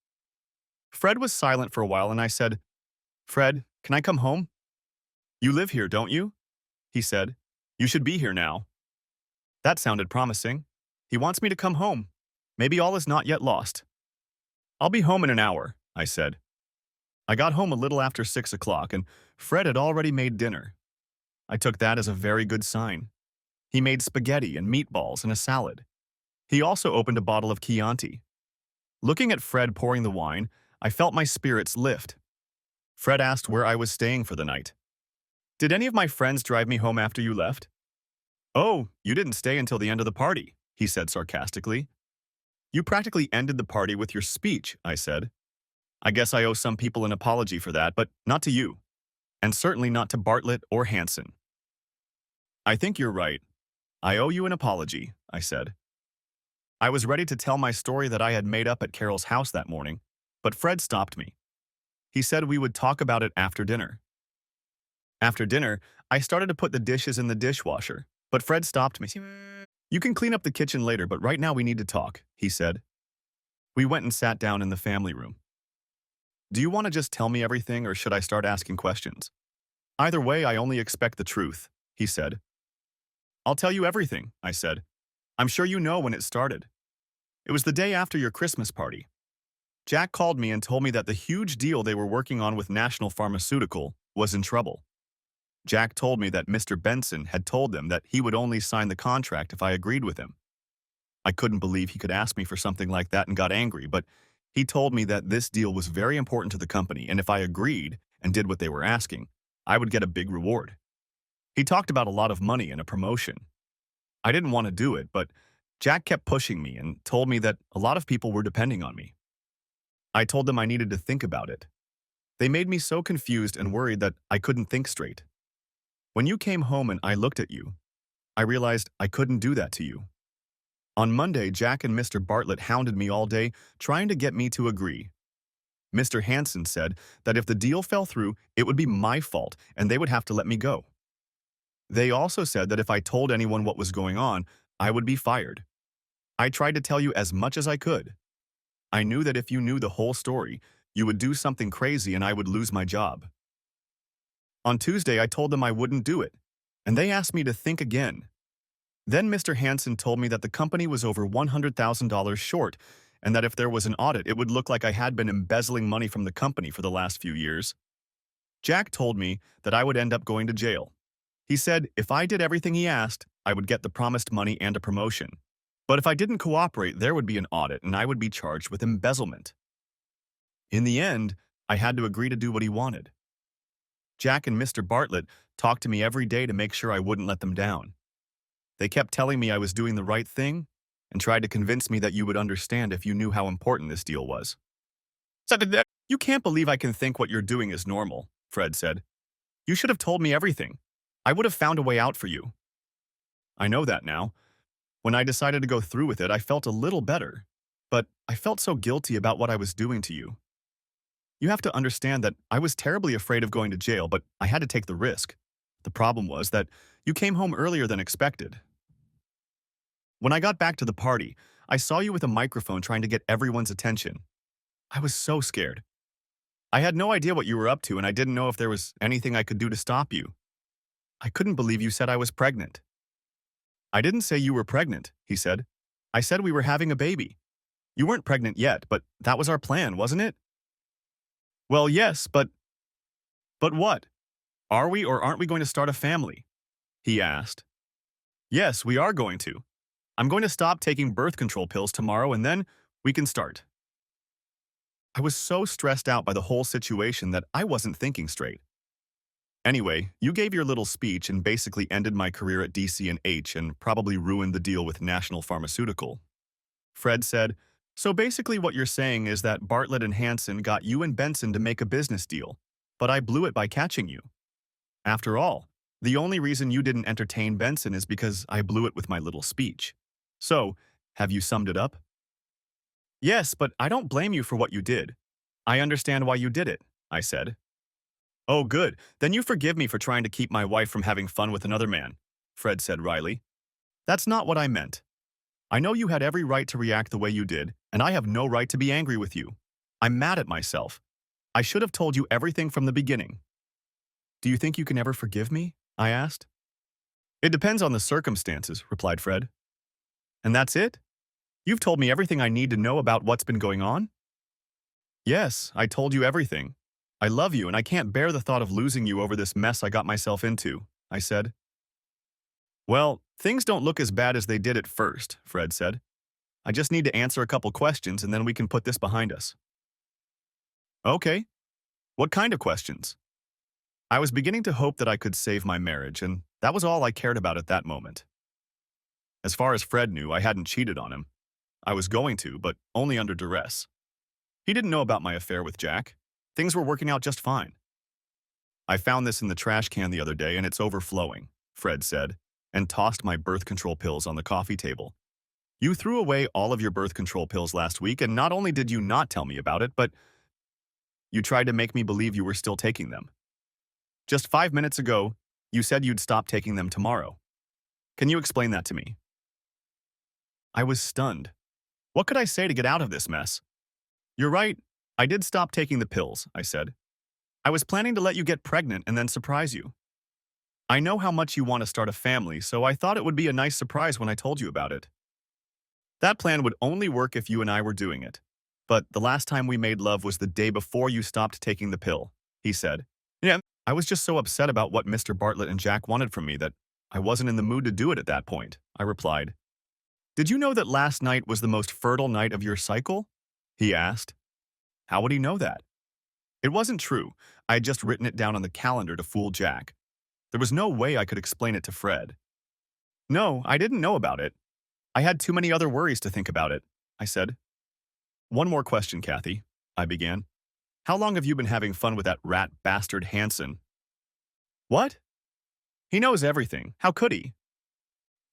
Fred was silent for a while and I said, "Fred, can I come home?" "You live here, don't you?" He said. "You should be here now." That sounded promising. He wants me to come home. Maybe all is not yet lost. "I'll be home in an hour," I said. I got home a little after 6 o'clock and Fred had already made dinner. I took that as a very good sign. He made spaghetti and meatballs and a salad. He also opened a bottle of Chianti. Looking at Fred pouring the wine, I felt my spirits lift. Fred asked where I was staying for the night. "Did any of my friends drive me home after you left?" "Oh, you didn't stay until the end of the party," he said sarcastically. "You practically ended the party with your speech," I said. "I guess I owe some people an apology for that, but not to you. And certainly not to Bartlett or Hanson." "I think you're right. I owe you an apology," I said. I was ready to tell my story that I had made up at Carol's house that morning, but Fred stopped me. He said we would talk about it after dinner. After dinner, I started to put the dishes in the dishwasher, but Fred stopped me. "You can clean up the kitchen later, but right now we need to talk," he said. We went and sat down in the family room. "Do you want to just tell me everything, or should I start asking questions?" "Either way, I only expect the truth," he said. "I'll tell you everything," I said. "I'm sure you know when it started. It was the day after your Christmas party. Jack called me and told me that the huge deal they were working on with National Pharmaceutical was in trouble. Jack told me that Mr. Benson had told them that he would only sign the contract if I agreed with him. I couldn't believe he could ask me for something like that and got angry, but he told me that this deal was very important to the company, and if I agreed and did what they were asking, I would get a big reward. He talked about a lot of money and a promotion. I didn't want to do it, but Jack kept pushing me and told me that a lot of people were depending on me. I told them I needed to think about it. They made me so confused and worried that I couldn't think straight. When you came home and I looked at you, I realized I couldn't do that to you. On Monday, Jack and Mr. Bartlett hounded me all day, trying to get me to agree. Mr. Hanson said that if the deal fell through, it would be my fault and they would have to let me go. They also said that if I told anyone what was going on, I would be fired. I tried to tell you as much as I could. I knew that if you knew the whole story, you would do something crazy and I would lose my job. On Tuesday, I told them I wouldn't do it, and they asked me to think again. Then Mr. Hanson told me that the company was over $100,000 short, and that if there was an audit, it would look like I had been embezzling money from the company for the last few years. Jack told me that I would end up going to jail. He said if I did everything he asked, I would get the promised money and a promotion. But if I didn't cooperate, there would be an audit and I would be charged with embezzlement. In the end, I had to agree to do what he wanted. Jack and Mr. Bartlett talked to me every day to make sure I wouldn't let them down. They kept telling me I was doing the right thing and tried to convince me that you would understand if you knew how important this deal was. "You can't believe I can think what you're doing is normal," Fred said. "You should have told me everything. I would have found a way out for you." I know that now. When I decided to go through with it, I felt a little better, but I felt so guilty about what I was doing to you. You have to understand that I was terribly afraid of going to jail, but I had to take the risk. The problem was that you came home earlier than expected. When I got back to the party, I saw you with a microphone trying to get everyone's attention. I was so scared. I had no idea what you were up to, and I didn't know if there was anything I could do to stop you. I couldn't believe you said I was pregnant. "I didn't say you were pregnant," he said. "I said we were having a baby." You weren't pregnant yet, but that was our plan, wasn't it? Well, yes, but what? Are we or aren't we going to start a family? He asked. Yes, we are going to. I'm going to stop taking birth control pills tomorrow and then we can start. I was so stressed out by the whole situation that I wasn't thinking straight. Anyway, you gave your little speech and basically ended my career at DC&H and probably ruined the deal with National Pharmaceutical. Fred said, so basically what you're saying is that Bartlett and Hansen got you and Benson to make a business deal, but I blew it by catching you. After all, the only reason you didn't entertain Benson is because I blew it with my little speech. So, have you summed it up? Yes, but I don't blame you for what you did. I understand why you did it, I said. Oh, good. Then you forgive me for trying to keep my wife from having fun with another man, Fred said wryly. That's not what I meant. I know you had every right to react the way you did, and I have no right to be angry with you. I'm mad at myself. I should have told you everything from the beginning. Do you think you can ever forgive me? I asked. It depends on the circumstances, replied Fred. And that's it? You've told me everything I need to know about what's been going on? Yes, I told you everything. I love you and I can't bear the thought of losing you over this mess I got myself into, I said. Well, things don't look as bad as they did at first, Fred said. I just need to answer a couple questions and then we can put this behind us. Okay. What kind of questions? I was beginning to hope that I could save my marriage, and that was all I cared about at that moment. As far as Fred knew, I hadn't cheated on him. I was going to, but only under duress. He didn't know about my affair with Jack. Things were working out just fine. I found this in the trash can the other day and it's overflowing, Fred said, and tossed my birth control pills on the coffee table. You threw away all of your birth control pills last week, and not only did you not tell me about it, but you tried to make me believe you were still taking them. Just 5 minutes ago, you said you'd stop taking them tomorrow. Can you explain that to me? I was stunned. What could I say to get out of this mess? You're right. I did stop taking the pills, I said. I was planning to let you get pregnant and then surprise you. I know how much you want to start a family, so I thought it would be a nice surprise when I told you about it. That plan would only work if you and I were doing it. But the last time we made love was the day before you stopped taking the pill, he said. Yeah, I was just so upset about what Mr. Bartlett and Jack wanted from me that I wasn't in the mood to do it at that point, I replied. Did you know that last night was the most fertile night of your cycle? He asked. How would he know that? It wasn't true. I had just written it down on the calendar to fool Jack. There was no way I could explain it to Fred. No, I didn't know about it. I had too many other worries to think about it, I said. One more question, Kathy, I began. How long have you been having fun with that rat bastard Hansen? What? He knows everything. How could he?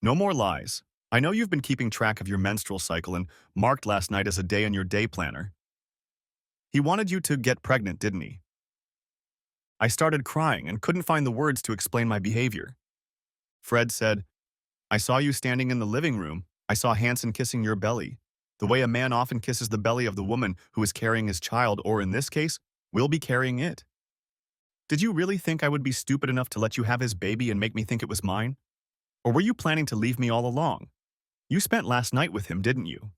No more lies. I know you've been keeping track of your menstrual cycle and marked last night as a day in your day planner. He wanted you to get pregnant, didn't he? I started crying and couldn't find the words to explain my behavior. Fred said, I saw you standing in the living room. I saw Hansen kissing your belly, the way a man often kisses the belly of the woman who is carrying his child, or in this case, will be carrying it. Did you really think I would be stupid enough to let you have his baby and make me think it was mine? Or were you planning to leave me all along? You spent last night with him, didn't you?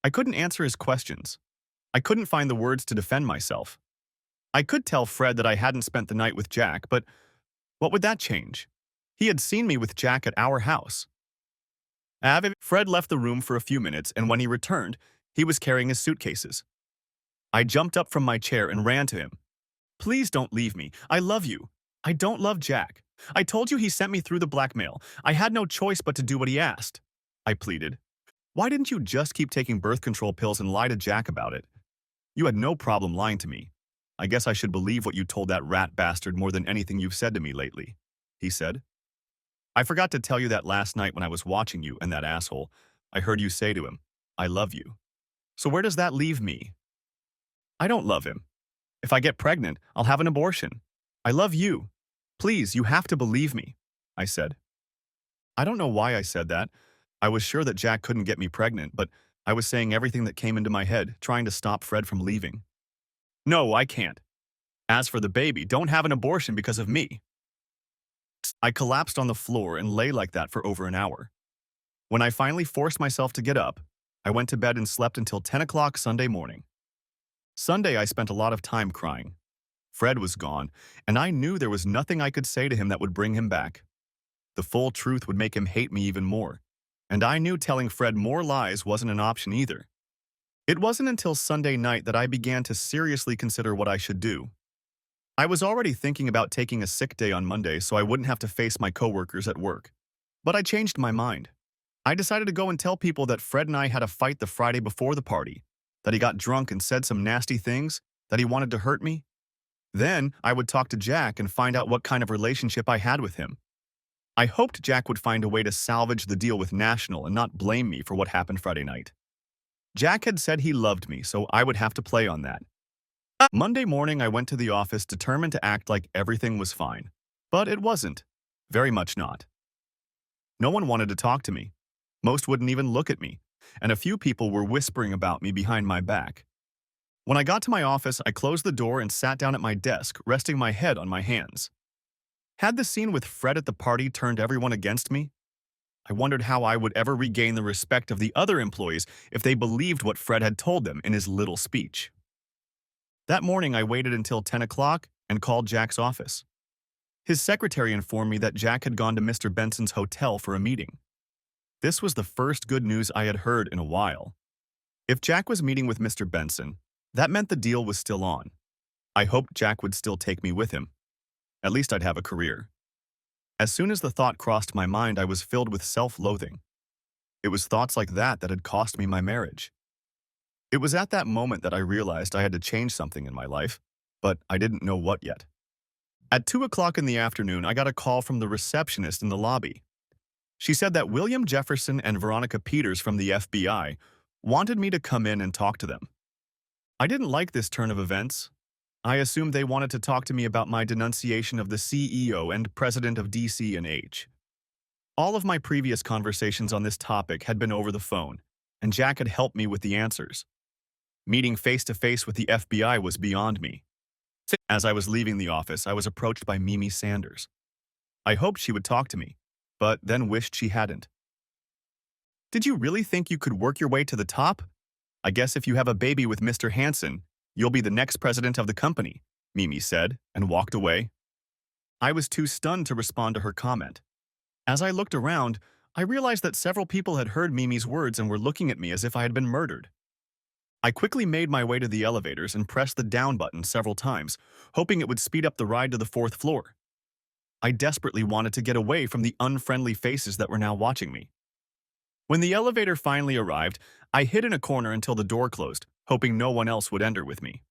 I couldn't answer his questions. I couldn't find the words to defend myself. I could tell Fred that I hadn't spent the night with Jack, but what would that change? He had seen me with Jack at our house. Fred left the room for a few minutes, and when he returned, he was carrying his suitcases. I jumped up from my chair and ran to him. Please don't leave me. I love you. I don't love Jack. I told you he sent me through the blackmail. I had no choice but to do what he asked. I pleaded. Why didn't you just keep taking birth control pills and lie to Jack about it? You had no problem lying to me. I guess I should believe what you told that rat bastard more than anything you've said to me lately, he said. I forgot to tell you that last night when I was watching you and that asshole, I heard you say to him, I love you. So where does that leave me? I don't love him. If I get pregnant, I'll have an abortion. I love you. Please, you have to believe me, I said. I don't know why I said that. I was sure that Jack couldn't get me pregnant, but I was saying everything that came into my head, trying to stop Fred from leaving. No, I can't. As for the baby, don't have an abortion because of me. I collapsed on the floor and lay like that for over an hour. When I finally forced myself to get up, I went to bed and slept until 10 o'clock Sunday morning. Sunday, I spent a lot of time crying. Fred was gone, and I knew there was nothing I could say to him that would bring him back. The full truth would make him hate me even more, and I knew telling Fred more lies wasn't an option either. It wasn't until Sunday night that I began to seriously consider what I should do. I was already thinking about taking a sick day on Monday so I wouldn't have to face my coworkers at work. But I changed my mind. I decided to go and tell people that Fred and I had a fight the Friday before the party, that he got drunk and said some nasty things, that he wanted to hurt me. Then I would talk to Jack and find out what kind of relationship I had with him. I hoped Jack would find a way to salvage the deal with National and not blame me for what happened Friday night. Jack had said he loved me, so I would have to play on that. Monday morning, I went to the office determined to act like everything was fine. But it wasn't. Very much not. No one wanted to talk to me. Most wouldn't even look at me, and a few people were whispering about me behind my back. When I got to my office, I closed the door and sat down at my desk, resting my head on my hands. Had the scene with Fred at the party turned everyone against me? I wondered how I would ever regain the respect of the other employees if they believed what Fred had told them in his little speech. That morning, I waited until 10 o'clock and called Jack's office. His secretary informed me that Jack had gone to Mr. Benson's hotel for a meeting. This was the first good news I had heard in a while. If Jack was meeting with Mr. Benson, that meant the deal was still on. I hoped Jack would still take me with him. At least I'd have a career. As soon as the thought crossed my mind, I was filled with self-loathing. It was thoughts like that that had cost me my marriage. It was at that moment that I realized I had to change something in my life, but I didn't know what yet. At 2 o'clock in the afternoon, I got a call from the receptionist in the lobby. She said that William Jefferson and Veronica Peters from the FBI wanted me to come in and talk to them. I didn't like this turn of events. I assumed they wanted to talk to me about my denunciation of the CEO and president of DC&H. All of my previous conversations on this topic had been over the phone, and Jack had helped me with the answers. Meeting face-to-face with the FBI was beyond me. As I was leaving the office, I was approached by Mimi Sanders. I hoped she would talk to me, but then wished she hadn't. "Did you really think you could work your way to the top? I guess if you have a baby with Mr. Hanson, you'll be the next president of the company," Mimi said, and walked away. I was too stunned to respond to her comment. As I looked around, I realized that several people had heard Mimi's words and were looking at me as if I had been murdered. I quickly made my way to the elevators and pressed the down button several times, hoping it would speed up the ride to the 4th floor. I desperately wanted to get away from the unfriendly faces that were now watching me. When the elevator finally arrived, I hid in a corner until the door closed, hoping no one else would enter with me.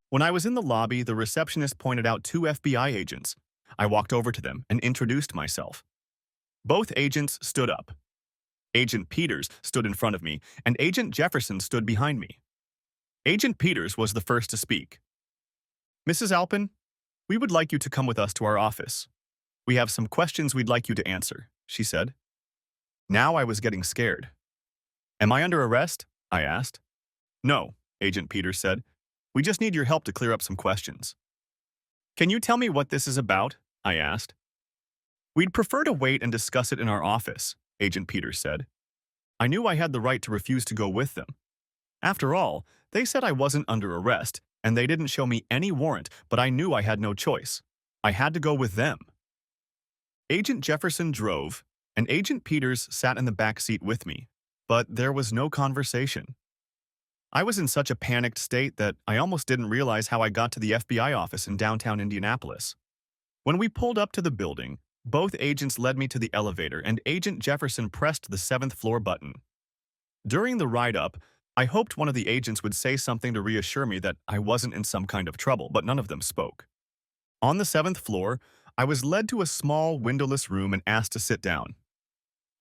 When I was in the lobby, the receptionist pointed out 2 FBI agents. I walked over to them and introduced myself. Both agents stood up. Agent Peters stood in front of me, and Agent Jefferson stood behind me. Agent Peters was the first to speak. "Mrs. Alpin, we would like you to come with us to our office. We have some questions we'd like you to answer," she said. Now I was getting scared. "Am I under arrest?" I asked. "No," Agent Peters said. "We just need your help to clear up some questions." "Can you tell me what this is about?" I asked. "We'd prefer to wait and discuss it in our office," Agent Peters said. I knew I had the right to refuse to go with them. After all, they said I wasn't under arrest, and they didn't show me any warrant, but I knew I had no choice. I had to go with them. Agent Jefferson drove, and Agent Peters sat in the back seat with me, but there was no conversation. I was in such a panicked state that I almost didn't realize how I got to the FBI office in downtown Indianapolis. When we pulled up to the building, both agents led me to the elevator, and Agent Jefferson pressed the 7th floor button. During the ride up, I hoped one of the agents would say something to reassure me that I wasn't in some kind of trouble, but none of them spoke. On the 7th floor, I was led to a small, windowless room and asked to sit down.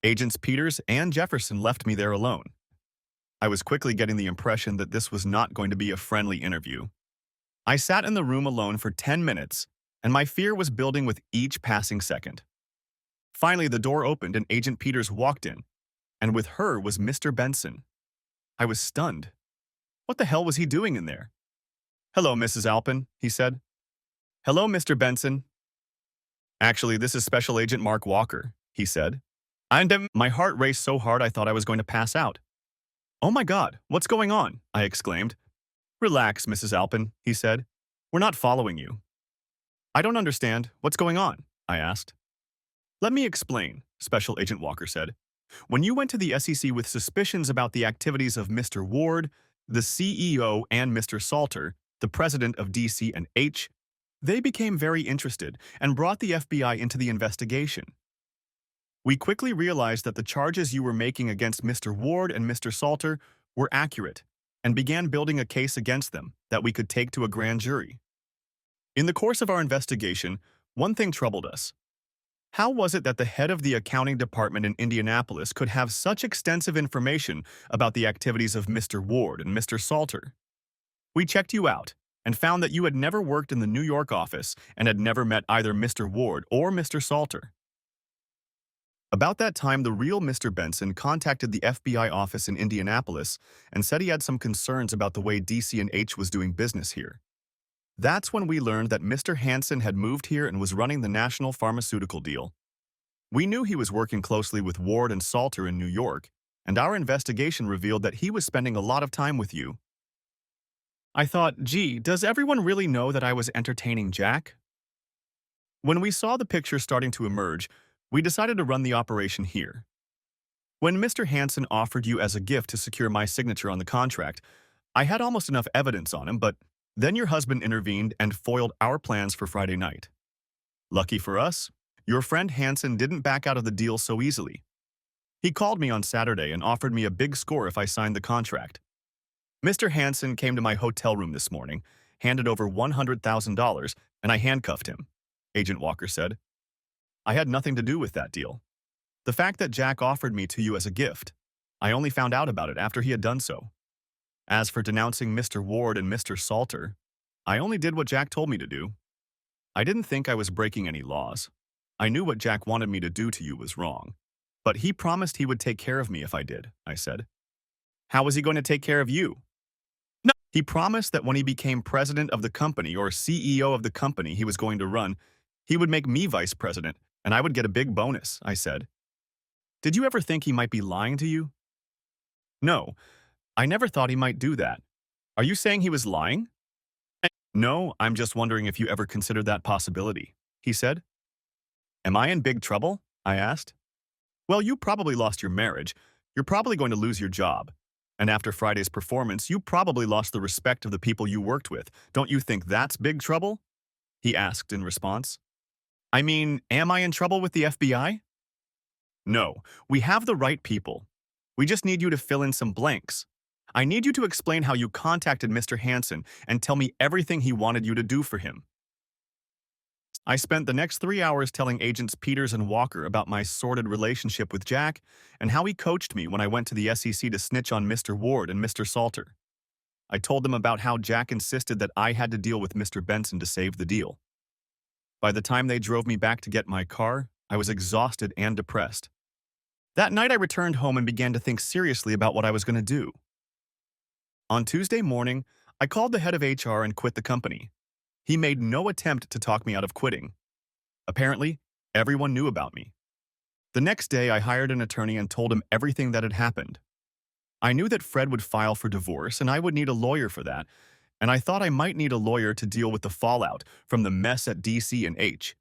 Agents Peters and Jefferson left me there alone. I was quickly getting the impression that this was not going to be a friendly interview. I sat in the room alone for 10 minutes, and my fear was building with each passing second. Finally, the door opened and Agent Peters walked in, and with her was Mr. Benson. I was stunned. What the hell was he doing in there? "Hello, Mrs. Alpin," he said. "Hello, Mr. Benson." "Actually, this is Special Agent Mark Walker," he said. My heart raced so hard I thought I was going to pass out. "Oh my God, what's going on?" I exclaimed. "Relax, Mrs. Alpin," he said. "We're not following you." "I don't understand. What's going on?" I asked. "Let me explain," Special Agent Walker said. "When you went to the SEC with suspicions about the activities of Mr. Ward, the CEO, and Mr. Salter, the president of DC and H, they became very interested and brought the FBI into the investigation. We quickly realized that the charges you were making against Mr. Ward and Mr. Salter were accurate and began building a case against them that we could take to a grand jury. In the course of our investigation, one thing troubled us. How was it that the head of the accounting department in Indianapolis could have such extensive information about the activities of Mr. Ward and Mr. Salter? We checked you out and found that you had never worked in the New York office and had never met either Mr. Ward or Mr. Salter. About that time, the real Mr. Benson contacted the FBI office in Indianapolis and said he had some concerns about the way DC&H was doing business here. That's when we learned that Mr. Hansen had moved here and was running the national pharmaceutical deal. We knew he was working closely with Ward and Salter in New York, and our investigation revealed that he was spending a lot of time with you. I thought, gee, does everyone really know that I was entertaining Jack? When we saw the picture starting to emerge, we decided to run the operation here. When Mr. Hansen offered you as a gift to secure my signature on the contract, I had almost enough evidence on him, but then your husband intervened and foiled our plans for Friday night. Lucky for us, your friend Hansen didn't back out of the deal so easily. He called me on Saturday and offered me a big score if I signed the contract. Mr. Hansen came to my hotel room this morning, handed over $100,000, and I handcuffed him, Agent Walker said. I had nothing to do with that deal. The fact that Jack offered me to you as a gift, I only found out about it after he had done so. As for denouncing Mr. Ward and Mr. Salter, I only did what Jack told me to do. I didn't think I was breaking any laws. I knew what Jack wanted me to do to you was wrong. But he promised he would take care of me if I did, I said. How was he going to take care of you? No. He promised that when he became president of the company or CEO of the company he was going to run, he would make me vice president, and I would get a big bonus, I said. Did you ever think he might be lying to you? No, I never thought he might do that. Are you saying he was lying? No, I'm just wondering if you ever considered that possibility, he said. Am I in big trouble? I asked. Well, you probably lost your marriage. You're probably going to lose your job. And after Friday's performance, you probably lost the respect of the people you worked with. Don't you think that's big trouble? He asked in response. I mean, am I in trouble with the FBI? No, we have the right people. We just need you to fill in some blanks. I need you to explain how you contacted Mr. Hansen and tell me everything he wanted you to do for him. I spent the next 3 hours telling Agents Peters and Walker about my sordid relationship with Jack and how he coached me when I went to the SEC to snitch on Mr. Ward and Mr. Salter. I told them about how Jack insisted that I had to deal with Mr. Benson to save the deal. By the time they drove me back to get my car, I was exhausted and depressed. That night I returned home and began to think seriously about what I was going to do. On Tuesday morning, I called the head of HR and quit the company. He made no attempt to talk me out of quitting. Apparently, everyone knew about me. The next day, I hired an attorney and told him everything that had happened. I knew that Fred would file for divorce and I would need a lawyer for that, and I thought I might need a lawyer to deal with the fallout from the mess at DC and H.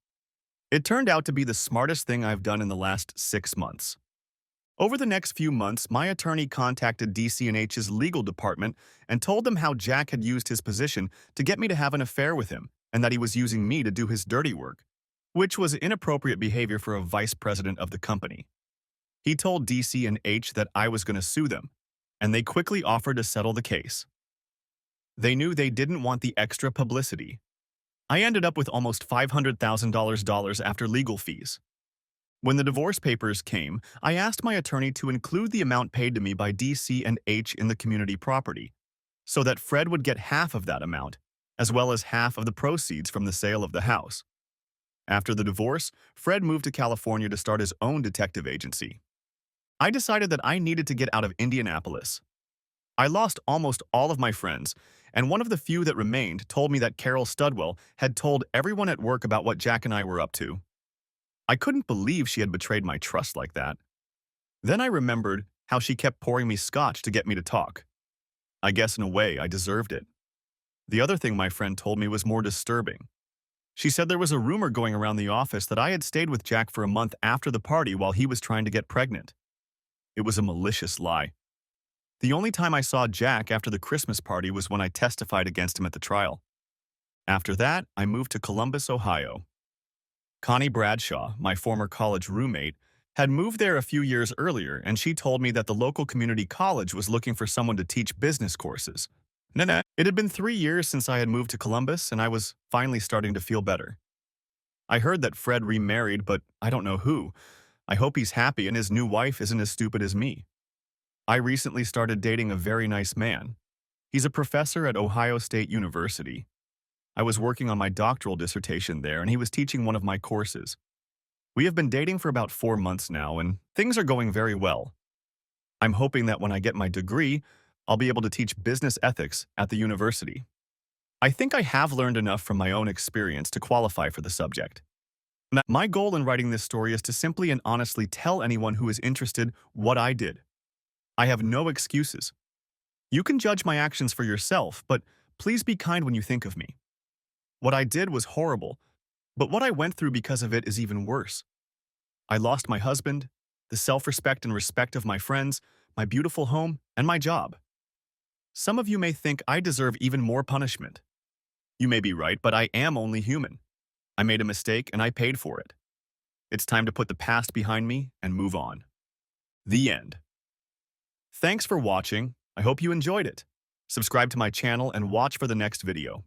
It turned out to be the smartest thing I've done in the last 6 months. Over the next few months, my attorney contacted DC&H's legal department and told them how Jack had used his position to get me to have an affair with him and that he was using me to do his dirty work, which was inappropriate behavior for a vice president of the company. He told DC&H that I was going to sue them, and they quickly offered to settle the case. They knew they didn't want the extra publicity. I ended up with almost $500,000 after legal fees. When the divorce papers came, I asked my attorney to include the amount paid to me by DC&H in the community property, so that Fred would get half of that amount, as well as half of the proceeds from the sale of the house. After the divorce, Fred moved to California to start his own detective agency. I decided that I needed to get out of Indianapolis. I lost almost all of my friends, and one of the few that remained told me that Carol Studwell had told everyone at work about what Jack and I were up to. I couldn't believe she had betrayed my trust like that. Then I remembered how she kept pouring me scotch to get me to talk. I guess in a way I deserved it. The other thing my friend told me was more disturbing. She said there was a rumor going around the office that I had stayed with Jack for a month after the party while he was trying to get pregnant. It was a malicious lie. The only time I saw Jack after the Christmas party was when I testified against him at the trial. After that, I moved to Columbus, Ohio. Connie Bradshaw, my former college roommate, had moved there a few years earlier, and she told me that the local community college was looking for someone to teach business courses. Nah. It had been 3 years since I had moved to Columbus, and I was finally starting to feel better. I heard that Fred remarried, but I don't know who. I hope he's happy and his new wife isn't as stupid as me. I recently started dating a very nice man. He's a professor at Ohio State University. I was working on my doctoral dissertation there, and he was teaching one of my courses. We have been dating for about 4 months now, and things are going very well. I'm hoping that when I get my degree, I'll be able to teach business ethics at the university. I think I have learned enough from my own experience to qualify for the subject. Now, my goal in writing this story is to simply and honestly tell anyone who is interested what I did. I have no excuses. You can judge my actions for yourself, but please be kind when you think of me. What I did was horrible, but what I went through because of it is even worse. I lost my husband, the self-respect and respect of my friends, my beautiful home, and my job. Some of you may think I deserve even more punishment. You may be right, but I am only human. I made a mistake and I paid for it. It's time to put the past behind me and move on. The end. Thanks for watching. I hope you enjoyed it. Subscribe to my channel and watch for the next video.